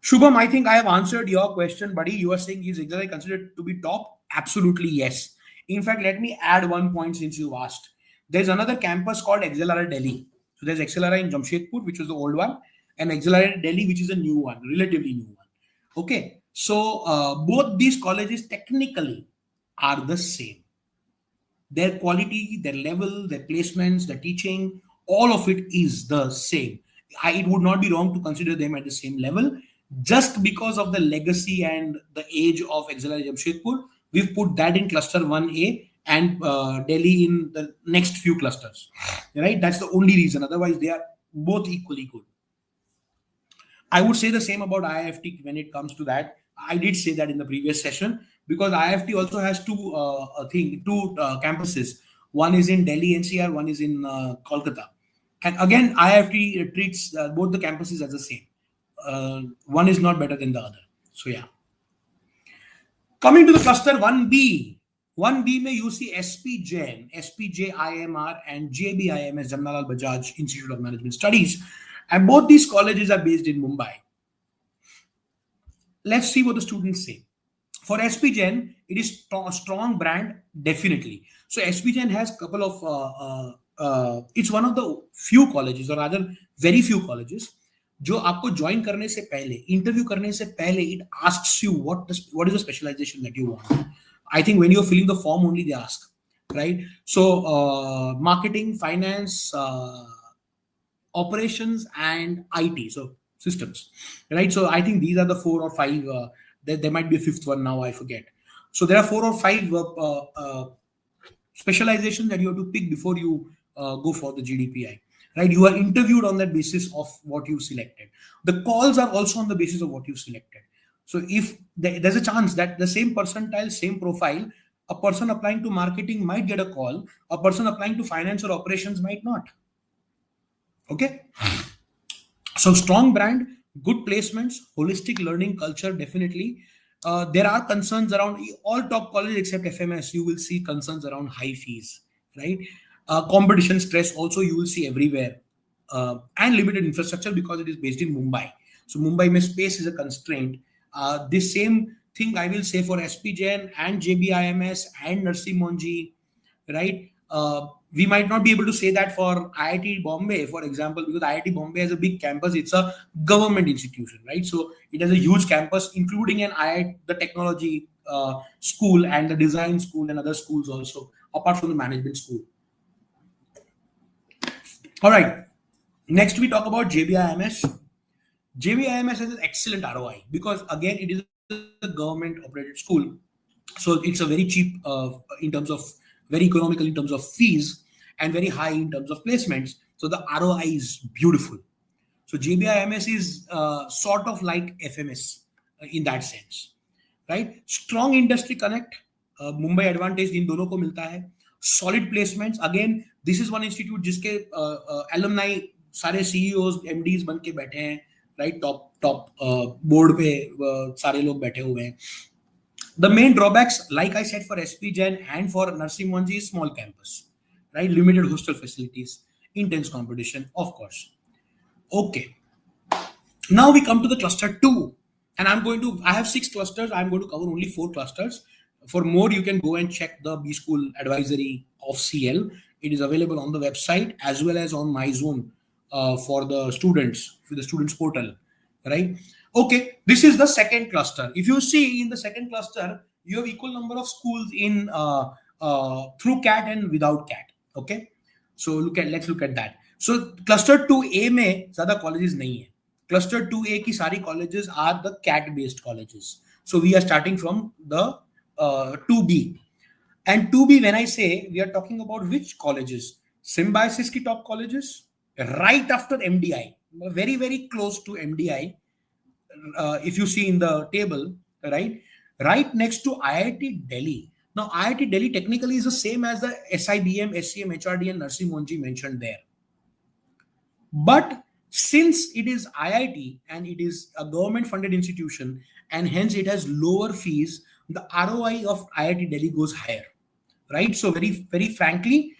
Shubham, I think I have answered your question, buddy. You are saying is XLRI considered to be top? Absolutely, yes. In fact, let me add one point since you asked. There's another campus called XLRI Delhi. So there's XLRI in Jamshedpur, which was the old one, and XLRI Delhi, which is a new one, relatively new one. Okay. So both these colleges technically are the same. Their quality, their level, their placements, their teaching, all of it is the same. It would not be wrong to consider them at the same level. Just because of the legacy and the age of XLRI Jamshedpur, we've put that in cluster 1A and Delhi in the next few clusters, right? That's the only reason. Otherwise, they are both equally good. I would say the same about IIFT when it comes to that. I did say that in the previous session because IIFT also has two campuses. One is in Delhi NCR, one is in Kolkata. And again, IIFT treats both the campuses as the same. One is not better than the other. So yeah. Coming to the cluster 1B. 1B में you see SPJIMR, SPJIMR and JBIMS, Jamnalal Bajaj Institute of Management Studies. And both these colleges are based in Mumbai. Let's see what the students say. For SPJIMR, it is a strong brand, definitely. So SPJIMR has a couple of, it's one of the few colleges, or rather very few colleges, जो आपको join करने से पहले, interview करने से पहले, it asks you what is the specialization that you want. I think when you're filling the form only they ask, right? So marketing, finance, operations, and IT, so systems, right? So I think these are the 4 or 5. There might be a fifth one now, I forget. So there are 4 or 5 specializations that you have to pick before you go for the GDPI. Right, you are interviewed on that basis of what you selected. The calls are also on the basis of what you selected. So if there's a chance that the same percentile, same profile, a person applying to marketing might get a call, a person applying to finance or operations might not. Okay. So strong brand, good placements, holistic learning culture, definitely. There are concerns around all top colleges except FMS. You will see concerns around high fees, right? Competition stress also you will see everywhere, and limited infrastructure because it is based in Mumbai. So Mumbai mein space is a constraint. This same thing I will say for SPJIMR and JBIMS and Narsi Monji, right? We might not be able to say that for IIT Bombay, for example, because IIT Bombay has a big campus. It's a government institution, right? So it has a huge campus, including an IIT, the technology school and the design school and other schools also, apart from the management school. All right. Next, we talk about JBIMS. JBIMS has an excellent ROI because, again, it is a government-operated school. So it's a very cheap in terms of, very economical in terms of fees, and very high in terms of placements. So the ROI is beautiful. So JBIMS is sort of like FMS in that sense, right? Strong industry connect, Mumbai advantage in दोनों को मिलता है. Solid placements. Again, this is one institute जिसके alumni सारे CEOs, MDs बन के बैठे हैं, right? Top board पे सारे लोग बैठे हुए हैं. The main drawbacks, like I said, for SPJIMR and for Narsi Monji, is small campus, right? Limited hostel facilities, intense competition, of course. Okay. Now we come to the cluster 2. And I have 6 clusters. I'm going to cover only 4 clusters. For more, you can go and check the B School advisory of CL. It is available on the website as well as on MyZone for the students, for the students portal, right? Okay, this is the second cluster. If you see in the second cluster, you have equal number of schools in through CAT and without CAT. Okay, so let's look at that. So cluster 2A में ज़्यादा colleges नहीं है. Cluster 2A की सारी colleges are the CAT based colleges. So we are starting from the 2B. And 2B, when I say, we are talking about which colleges? Symbiosis की top colleges, right after MDI, very, very close to MDI. If you see in the table, right next to IIT Delhi. Now, IIT Delhi technically is the same as the SIBM, SCM, HRD, and Narsi Monji mentioned there. But since it is IIT and it is a government-funded institution, and hence it has lower fees, the ROI of IIT Delhi goes higher, right? So very, very frankly,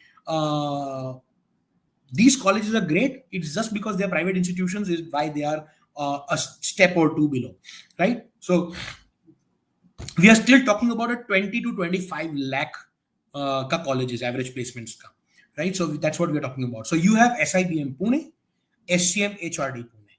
these colleges are great. It's just because they are private institutions is why they are a step or 2 below, right? So we are still talking about a 20 to 25 lakh ka colleges, average placements ka, right? So that's what we are talking about. So you have SIBM Pune, SCM HRD Pune,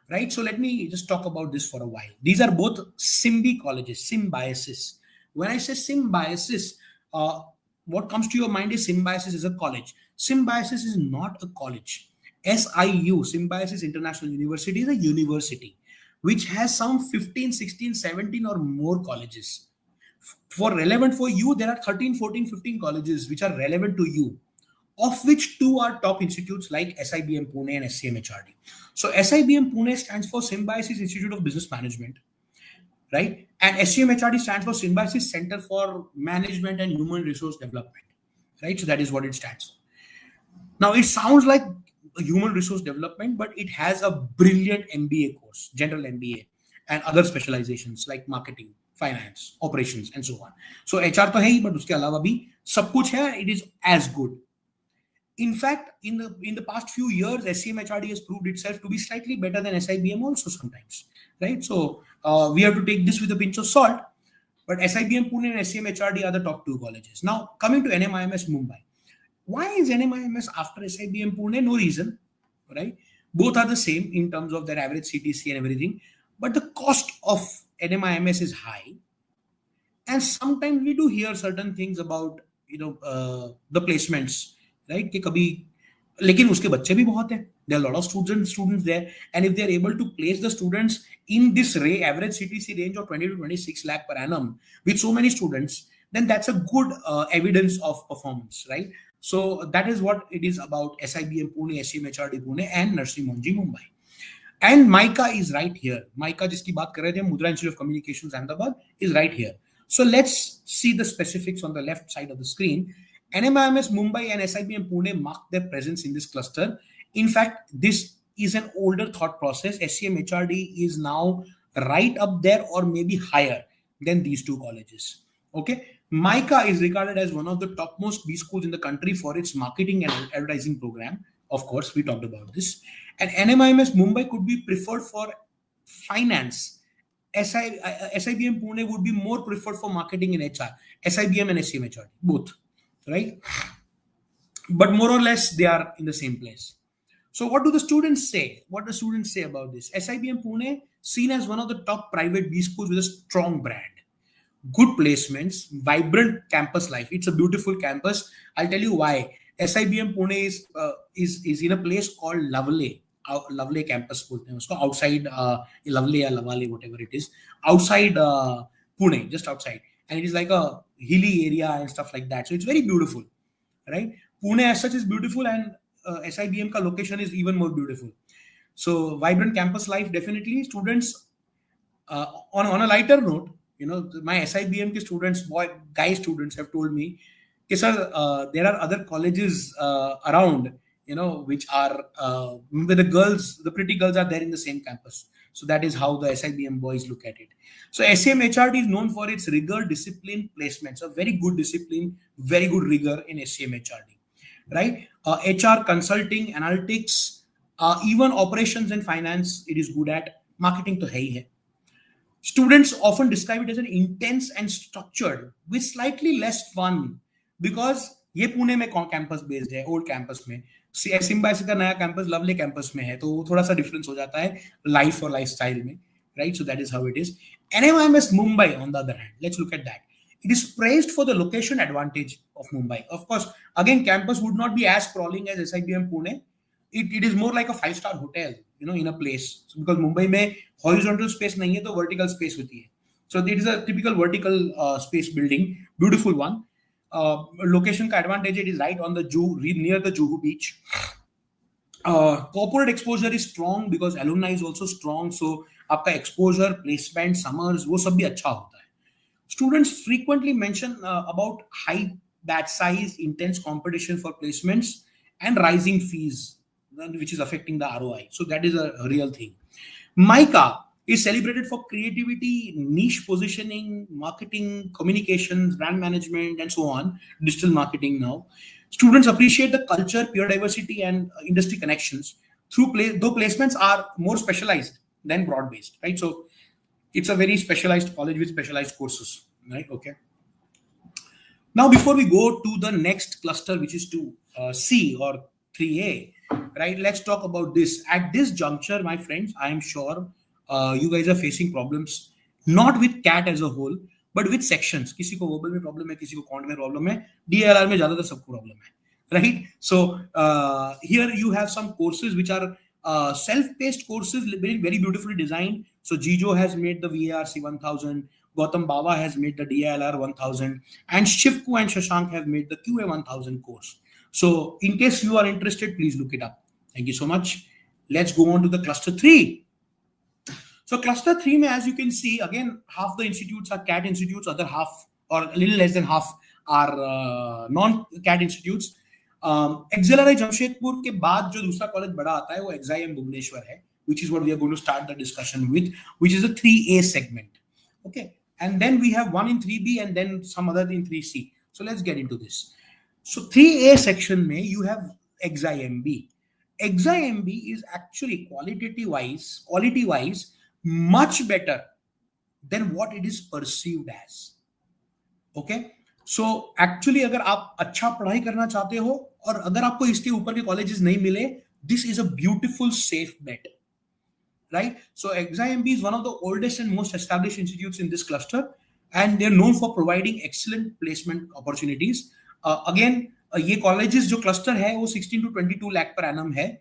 right? So let me just talk about this for a while. These are both SIMB colleges, Symbiosis. When I say Symbiosis, what comes to your mind is Symbiosis is a college. Symbiosis is not a college. SIU, Symbiosis International University, is a university which has some 15, 16, 17 or more colleges. For relevant for you, there are 13, 14, 15 colleges which are relevant to you, of which 2 are top institutes like SIBM Pune and SCM HRD. So SIBM Pune stands for Symbiosis Institute of Business Management, right? And SCM HRD stands for Symbiosis Center for Management and Human Resource Development, right? So that is what it stands for. Now, it sounds like human resource development, but it has a brilliant MBA course, general MBA, and other specializations like marketing, finance, operations, and so on. So HR तो है ही, but उसके अलावा भी सब कुछ है. It is as good. In fact, in the past few years, SCMHRD has proved itself to be slightly better than SIBM also sometimes, right? So we have to take this with a pinch of salt. But SIBM Pune and SCMHRD are the top two colleges. Now, coming to NMIMS Mumbai. Why is NMIMS after SIBM Pune? No reason, right? Both are the same in terms of their average CTC and everything. But the cost of NMIMS is high. And sometimes we do hear certain things about, the placements, right? कि कभी लेकिन उसके बच्चे भी बहुत हैं. There are a lot of students there, and if they are able to place the students in this average CTC range of 20 to 26 lakh per annum with so many students, then that's a good evidence of performance, right? So that is what it is about SIBM Pune, SCMHRD Pune, and Nursing Monji Mumbai. And MICA is right here. MICA जिसकी बात कर रहे थे, Mudra Institute of Communications Ahmedabad, is right here. So let's see the specifics on the left side of the screen. NMIMS Mumbai and SIBM Pune mark their presence in this cluster. In fact, this is an older thought process. SCMHRD is now right up there or maybe higher than these two colleges. Okay. MICA is regarded as one of the topmost B schools in the country for its marketing and advertising program. Of course, we talked about this. And NMIMS Mumbai could be preferred for finance. SIBM Pune would be more preferred for marketing and HR. SIBM and SCMHRD, both, right? But more or less, they are in the same place. So what do the students say? What do students say about this? SIBM Pune, seen as one of the top private B schools with a strong brand. Good placements, vibrant campus life. It's a beautiful campus. I'll tell you why. SIBM Pune is in a place called Lovely campus बोलते हैं उसको, outside Lovely or Lavale, whatever it is, outside Pune, just outside, and it is like a hilly area and stuff like that. So it's very beautiful, right? Pune as such is beautiful, and SIBM ka location is even more beautiful. So vibrant campus life, definitely. Students, on a lighter note, my SIBM ke students, guy students have told me, sir, there are other colleges around, which are where the pretty girls are there in the same campus. So that is how the SIBM boys look at it. So SCMHRD is known for its rigor, discipline, placements. A very good discipline, very good rigor in SCMHRD, right? HR, consulting, analytics, even operations and finance, it is good at. Marketing to hai hai. Students often describe it as an intense and structured with slightly less fun, because ये पुणे में campus based है, old campus में. सिम्बाइस का नया campus lovely campus में है, तो थोड़ा सा डिफरेंस हो जाता है लाइफ और लाइफस्टाइल में, right? So that is how it is. NMIMS Mumbai, on the other hand, let's look at that. It is praised for the location advantage of Mumbai. Of course, again, campus would not be as sprawling as SIBM Pune. It is more like a 5-star hotel, in a place. So because Mumbai में horizontal space नहीं है, तो vertical space होती है. So it is a typical vertical space building, beautiful one. Location का advantage, it is right on the near the Juhu beach. Corporate exposure is strong because alumni is also strong. So आपका exposure, placement, summers, वो सब भी अच्छा होता है. Students frequently mention about high batch size, intense competition for placements, and rising fees, which is affecting the ROI. So that is a real thing. MICA is celebrated for creativity, niche positioning, marketing, communications, brand management, and so on. Digital marketing now. Students appreciate the culture, peer diversity, and industry connections. Though placements are more specialized than broad-based, right? So it's a very specialized college with specialized courses, right? Okay. Now, before we go to the next cluster, which is to C or 3A, right? Let's talk about this. At this juncture, my friends, I am sure you guys are facing problems, not with CAT as a whole, but with sections. किसी को verbal में problem है, किसी को quant में problem है, DLR में ज़्यादातर सबको problem है, right? So here you have some courses which are self-paced courses, very, very beautifully designed. So Jijo has made the VARC 1000, Gautam Bawa has made the DLR 1000, and Shivku and Shashank have made the QA 1000 course. So in case you are interested, please look it up. Thank you so much. Let's go on to the cluster 3. So cluster 3, as you can see, again, half the institutes are CAT institutes, other half or a little less than half are non-CAT institutes. XLRI Jamshedpur के बाद जो दूसरा college बड़ा आता है वो XIM Bhubaneswar है, which is what we are going to start the discussion with, which is the 3A segment. Okay, And then we have one in 3B and then some other in 3C. So let's get into this. So 3A section may you have XIMB. XIMB is actually quality wise much better than what it is perceived as. Okay. So actually अगर आप अच्छा पढ़ाई करना चाहते हो और अगर आपको इसके ऊपर के कॉलेजेस नहीं मिले, this is a beautiful safe bet. Right? So XIMB is one of the oldest and most established institutes in this cluster, and they're known for providing excellent placement opportunities. Again, ये colleges जो cluster है वो 16 to 22 lakh per annum है.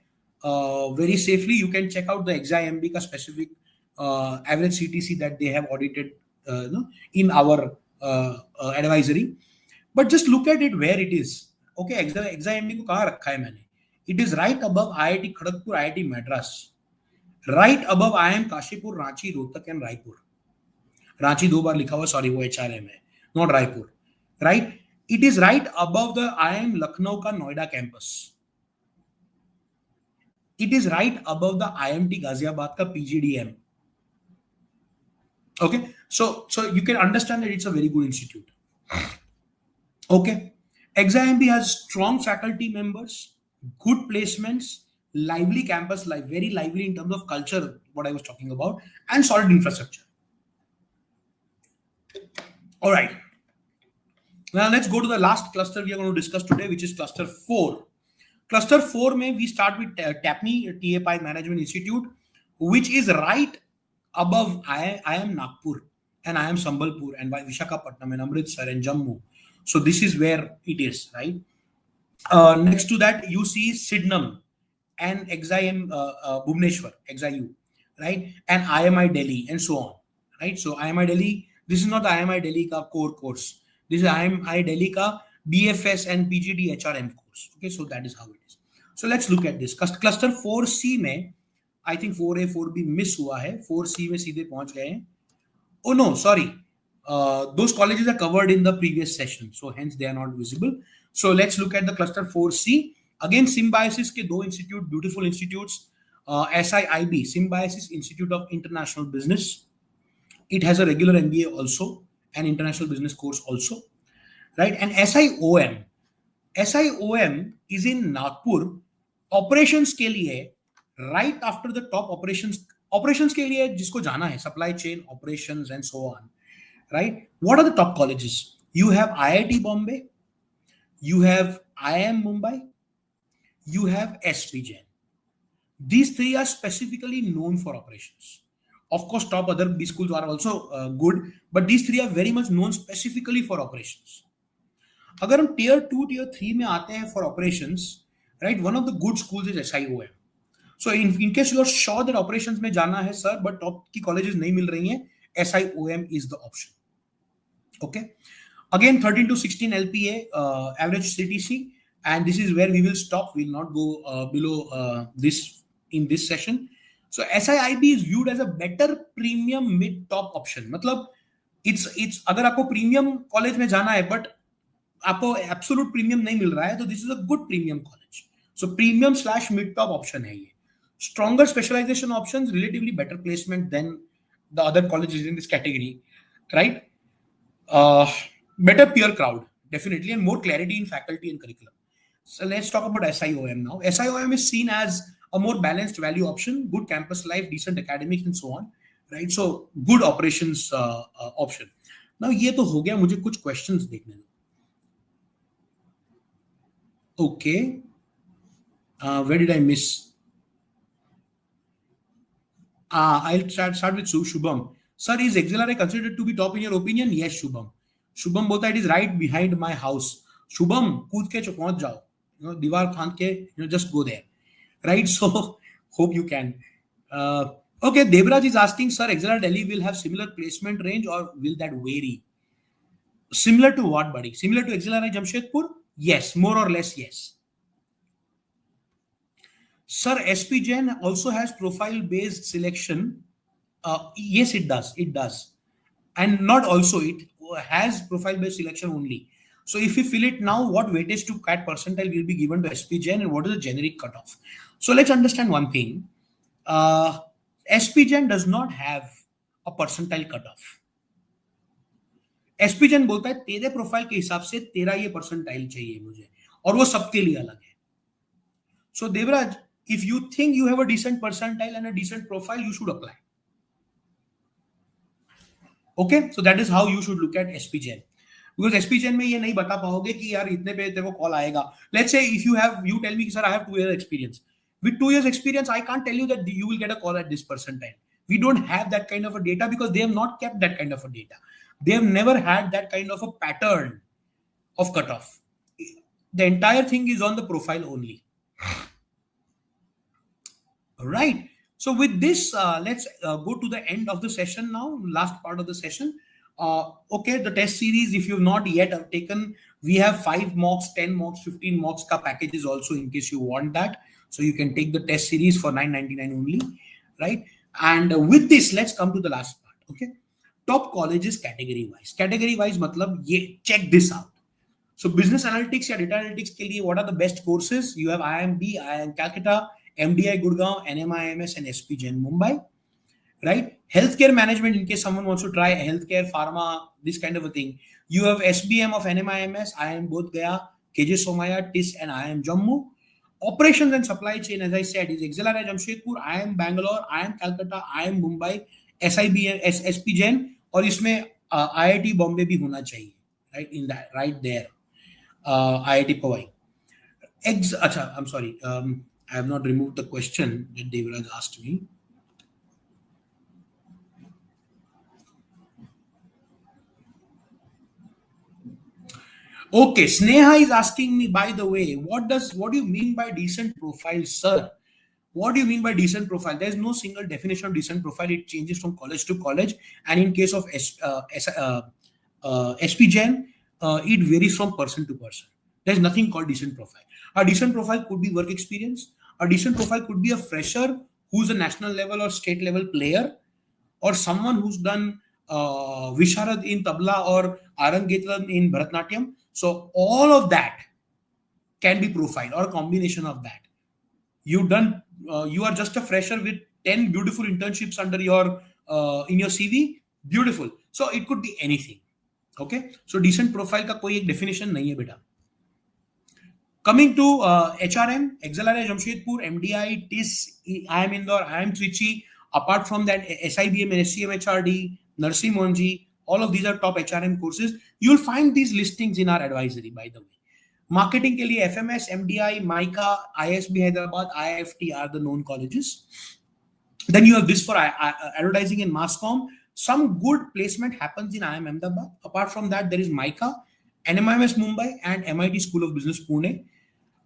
Very safely you can check out the XIMB का specific average CTC that they have audited in our advisory. But just look at it where it is. Okay, XIMB को कहाँ रखा है मैंने? It is right above IIT Kharagpur, IIT Madras. Right above IIM Kashipur, Ranchi, Rohtak and Raipur. Ranchi 2 बार लिखा हुआ, sorry वो HRM है, not Raipur. Right? It is right above the IIM Lucknow का Noida campus. It is right above the IMT Ghaziabad का PGDM. Okay, so you can understand that it's a very good institute. Okay, XIMB has strong faculty members, good placements, lively campus life, very lively in terms of culture, what I was talking about, and solid infrastructure. All right. Now let's go to the last cluster we are going to discuss today, which is cluster 4. Cluster 4 may we start with TAPNI, TAPI Management Institute, which is right above IIM Nagpur and IIM Sambalpur and Visakhapatnam and Amritsar and Jammu. So this is where it is, right? Next to that, you see SIBM and XIM Bhubaneswar, XIU, right? And IMI Delhi and so on, right? So IMI Delhi, this is not the IMI Delhi ka core course. This is IMI Delhi ka BFS and PGD HRM course. Okay, so that is how it is. So let's look at this. Cluster 4C में, I think 4A, 4B miss हुआ है. 4C में सीधे पहुंच गए हैं. Oh no, sorry. Those colleges are covered in the previous session, so hence they are not visible. So let's look at the cluster 4C. Again, Symbiosis के दो institute, beautiful institutes. SIIB, Symbiosis Institute of International Business. It has a regular MBA also, an international business course also, right? And SIOM is in Nagpur. Operations के लिए, right after the top operations के लिए जिसको जाना है, supply chain, operations and so on, right? What are the top colleges? You have IIT Bombay, you have IIM Mumbai, you have SPJIMR. These three are specifically known for operations. Of course, top other B schools are also good, but these three are very much known specifically for operations. अगर हम tier 2, tier 3 में आते हैं for operations, right? One of the good schools is SIOM. So in case you are sure that operations में जाना है sir, but top की colleges नहीं मिल रही हैं, SIOM is the option. Okay. Again, 13 to 16 LPA average CTC, and this is where we will stop. We will not go below this in this session. So SIIB is viewed as a better premium mid-top option. मतलब it's अगर आपको premium college में जाना है, but आपको absolute premium नहीं मिल रहा है, तो this is a good premium college. So premium / mid-top option है ये. Stronger specialization options, relatively better placement than the other colleges in this category, right? Better peer crowd, definitely, and more clarity in faculty and curriculum. So let's talk about SIOM now. SIOM is seen as a more balanced value option, good campus life, decent academics, and so on, right? So good operations option. Now ये तो हो गया, मुझे कुछ questions देखने दो. Okay, where did I miss? I'll start with Shubham. Sir, is XLRI considered to be top in your opinion? Yes, Shubham. Shubham बोलता है it is right behind my house. Shubham, कूद के पहुंच जाओ. दीवार फांद के, just go there. Right? So, hope you can. Okay, Devraj is asking, sir, XLRI Delhi will have similar placement range or will that vary? Similar to what, buddy? Similar to XLRI Jamshedpur? Yes, more or less, yes. Sir, SPJIMR also has profile-based selection. Yes, it does. It does. And not also, it has profile-based selection only. So if you fill it now, what weightage to CAT percentile will be given to SPJIMR and what is the generic cutoff? So let's understand one thing. SPJIMR does not have a percentile cutoff. एसपीजेन बोलता है तेरे profile के हिसाब से तेरा ये percentile चाहिए मुझे, और वो सबके लिए अलग है. So Devraj, if you think you have a decent percentile and a decent profile, you should apply. Okay, so that is how you should look at SPJIMR. Because SPJIMR में ये नहीं बता पाओगे कि यार इतने पे तेरे को कॉल आएगा. Let's say if you tell me sir I have 2 years experience. With 2 years experience, I can't tell you that you will get a call at this percentile. We don't have that kind of a data because they have not kept that kind of a data. They have never had that kind of a pattern of cutoff. The entire thing is on the profile only. Right. So with this, let's go to the end of the session now, last part of the session. Okay, the test series, if you've not yet taken, we have 5 mocks, 10 mocks, 15 mocks ka packages also in case you want that. So you can take the test series for $9.99 only, right? And with this, let's come to the last part, okay? Top colleges category-wise. Category-wise, matlab, ye, check this out. So business analytics या data analytics के लिए what are the best courses? You have IIMB, IIM Calcutta, MDI Gurgaon, NMIMS and SPJIMR Mumbai, right? Healthcare management in case someone wants to try healthcare, pharma, this kind of a thing. You have SBM of NMIMS, IIM Bodh Gaya, KJ Somaya, TIS and IIM Jammu. Operations and supply chain, as I said, is XLRI Jamshedpur, IIM Bangalore, IIM Calcutta, IIM Mumbai, SIBM, SPJIMR, और इसमें IIT Bombay भी होना चाहिए, right? In that, right there. IIT Powai. I'm sorry. I have not removed the question that Devraj asked me. Okay, Sneha is asking me, by the way, what do you mean by decent profile, sir? What do you mean by decent profile? There's no single definition of decent profile. It changes from college to college. And in case of SPJIMR, it varies from person to person. There's nothing called decent profile. A decent profile could be work experience. A decent profile could be a fresher who's a national level or state level player, or someone who's done Visharad in Tabla or Arangetram in Bharatnatyam. So all of that can be profile or a combination of that. You are just a fresher with 10 beautiful internships under your in your CV. Beautiful. So it could be anything. Okay. So decent profile का कोई एक definition नहीं है बेटा. Coming to HRM, XLRI Jamshedpur, MDI, TIS, IIM Indore, IIM Trichy. Apart from that, SIBM and SCMHRD, Narsi Monji, all of these are top HRM courses. You'll find these listings in our advisory, by the way. Marketing के लिए FMS, MDI, MICA, ISB Hyderabad, IIFT are the known colleges. Then you have this for advertising and mass comm. Some good placement happens in IIM Ahmedabad. Apart from that, there is MICA, NMIMS Mumbai, and MIT School of Business Pune.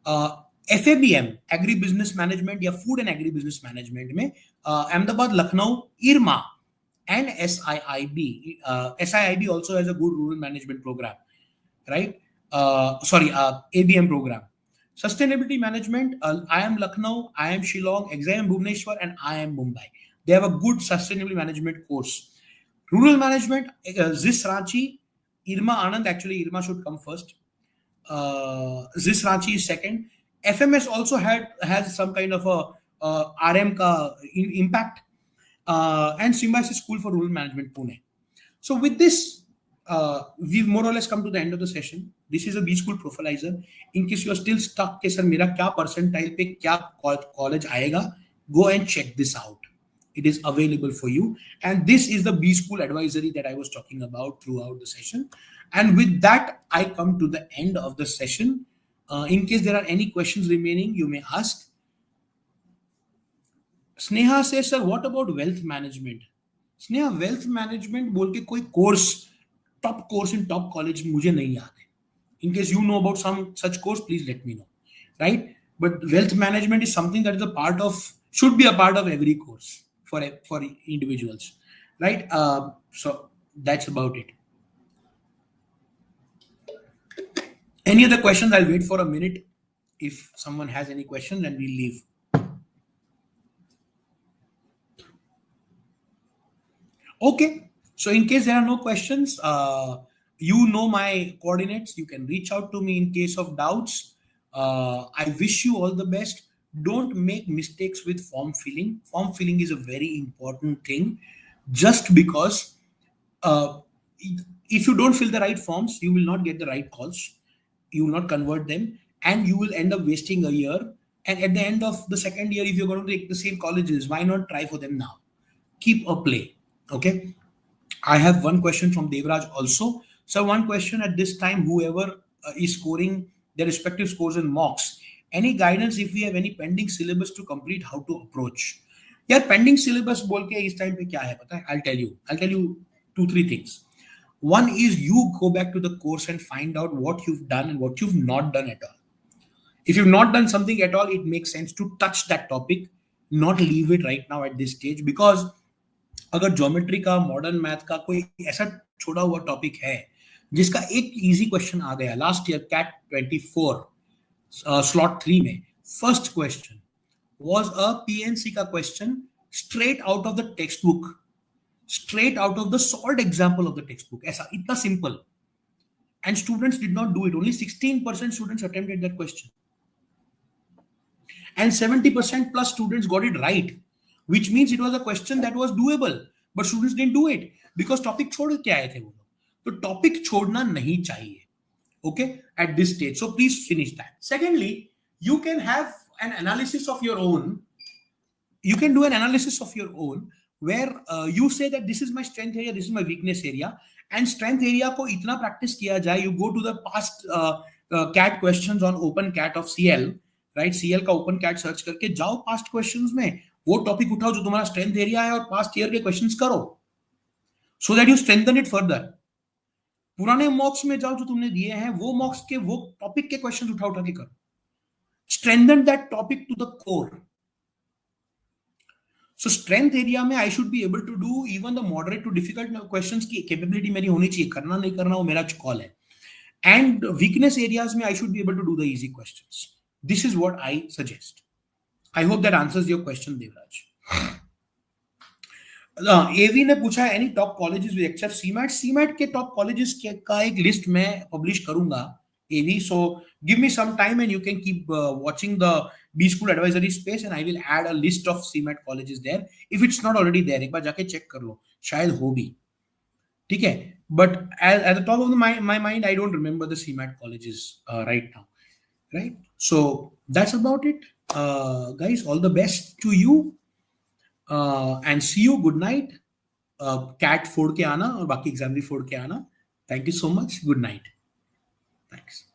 FABM, Agri-Business Management या Food and Agri-Business Management में Ahmedabad, Lucknow, IRMA, and SIIB. SIIB also has a good rural management program, right? ABM program. Sustainability Management, IIM Lucknow, IIM Shillong, XIM Bhubaneswar, and IIM Mumbai. They have a good sustainability management course. Rural Management, ZIS Ranchi, IRMA Anand. Actually, IRMA should come first. ZIS Ranchi is second. FMS also has some kind of a RM ka impact, and Symbiosis School for Rural Management Pune. So with this, we've more or less come to the end of the session. This is a B School Profilizer. In case you are still stuck, कि sir मेरा क्या percentile पे क्या college आएगा, go and check this out. It is available for you. And this is the B School advisory that I was talking about throughout the session. And with that, I come to the end of the session. In case there are any questions remaining, you may ask. Sneha says, sir, what about wealth management? Sneha, wealth management बोल के कोई course, top course in top college मुझे नहीं याद है. In case you know about some such course, please let me know. Right? But wealth management is something that is should be a part of every course for individuals. Right? So that's about it. Any other questions? I'll wait for a minute. If someone has any questions, then we'll leave. Okay. So in case there are no questions, you know my coordinates. You can reach out to me in case of doubts. I wish you all the best. Don't make mistakes with form filling. Form filling is a very important thing. Just because If you don't fill the right forms, you will not get the right calls. You will not convert them, and you will end up wasting a year. And at the end of the second year, if you're going to take the same colleges, why not try for them now? Keep a play. Okay. I have one question from Devraj also. So one question at this time, whoever is scoring their respective scores in mocks, any guidance if we have any pending syllabus to complete, how to approach? Yeah, pending syllabus बोल के इस time पे क्या है पता है? I'll tell you 2-3 things. One is you go back to the course and find out what you've done and what you've not done at all. If you've not done something at all, it makes sense to touch that topic, not leave it right now at this stage, because अगर geometry का modern math का कोई ऐसा छोड़ा हुआ topic है जिसका एक इजी क्वेश्चन आ गया लास्ट ईयर कैट 24 स्लॉट 3 में, first question was a PNC का question straight out of the text book, straight out of the solved example of the textbook. ऐसा इतना simple. And students did not do it. Only 16% students attempted that question. And 70% plus students got it right, which means it was a question that was doable. But students didn't do it because topic छोड़ के आए थे वो लोग. तो topic छोड़ना नहीं चाहिए. Okay, at this stage. So please finish that. Secondly, you can have an analysis of your own. You can do an analysis of your own where you say that this is my strength area, this is my weakness area, and strength area को इतना practice किया जाए, you go to the past CAT questions on open CAT of CL, right? CL का open CAT search करके जाओ past questions में, वो topic उठाओ जो तुम्हारा strength area है और past year के questions करो, so that you strengthen it further. पुराने mocks में जाओ जो तुमने दिए हैं, वो mocks के वो topic के questions उठा के करो. Strengthen that topic to the core. So strength area में I should be able to do even the moderate to difficult questions की capability मेरी होनी चाहिए, करना नहीं करना वो मेरा call है. And weakness areas में I should be able to do the easy questions. This is what I suggest. I hope that answers your question, Devraj. AV ने पूछा है any top colleges with except CMAT. CMAT के top colleges का एक list मैं publish करूंगा AV. So give me some time and you can keep watching the B School Advisory space and I will add a list of CMAT colleges there. If it's not already there, एक बार जाके check कर लो, शायद हो भी, ठीक है? But at the top of my mind, I don't remember the CMAT colleges right now, right? So that's about it, guys. All the best to you and see you. Good night. CAT फोड़ के आना और बाकी exam भी फोड़ के आना. Thank you so much. Good night. Thanks.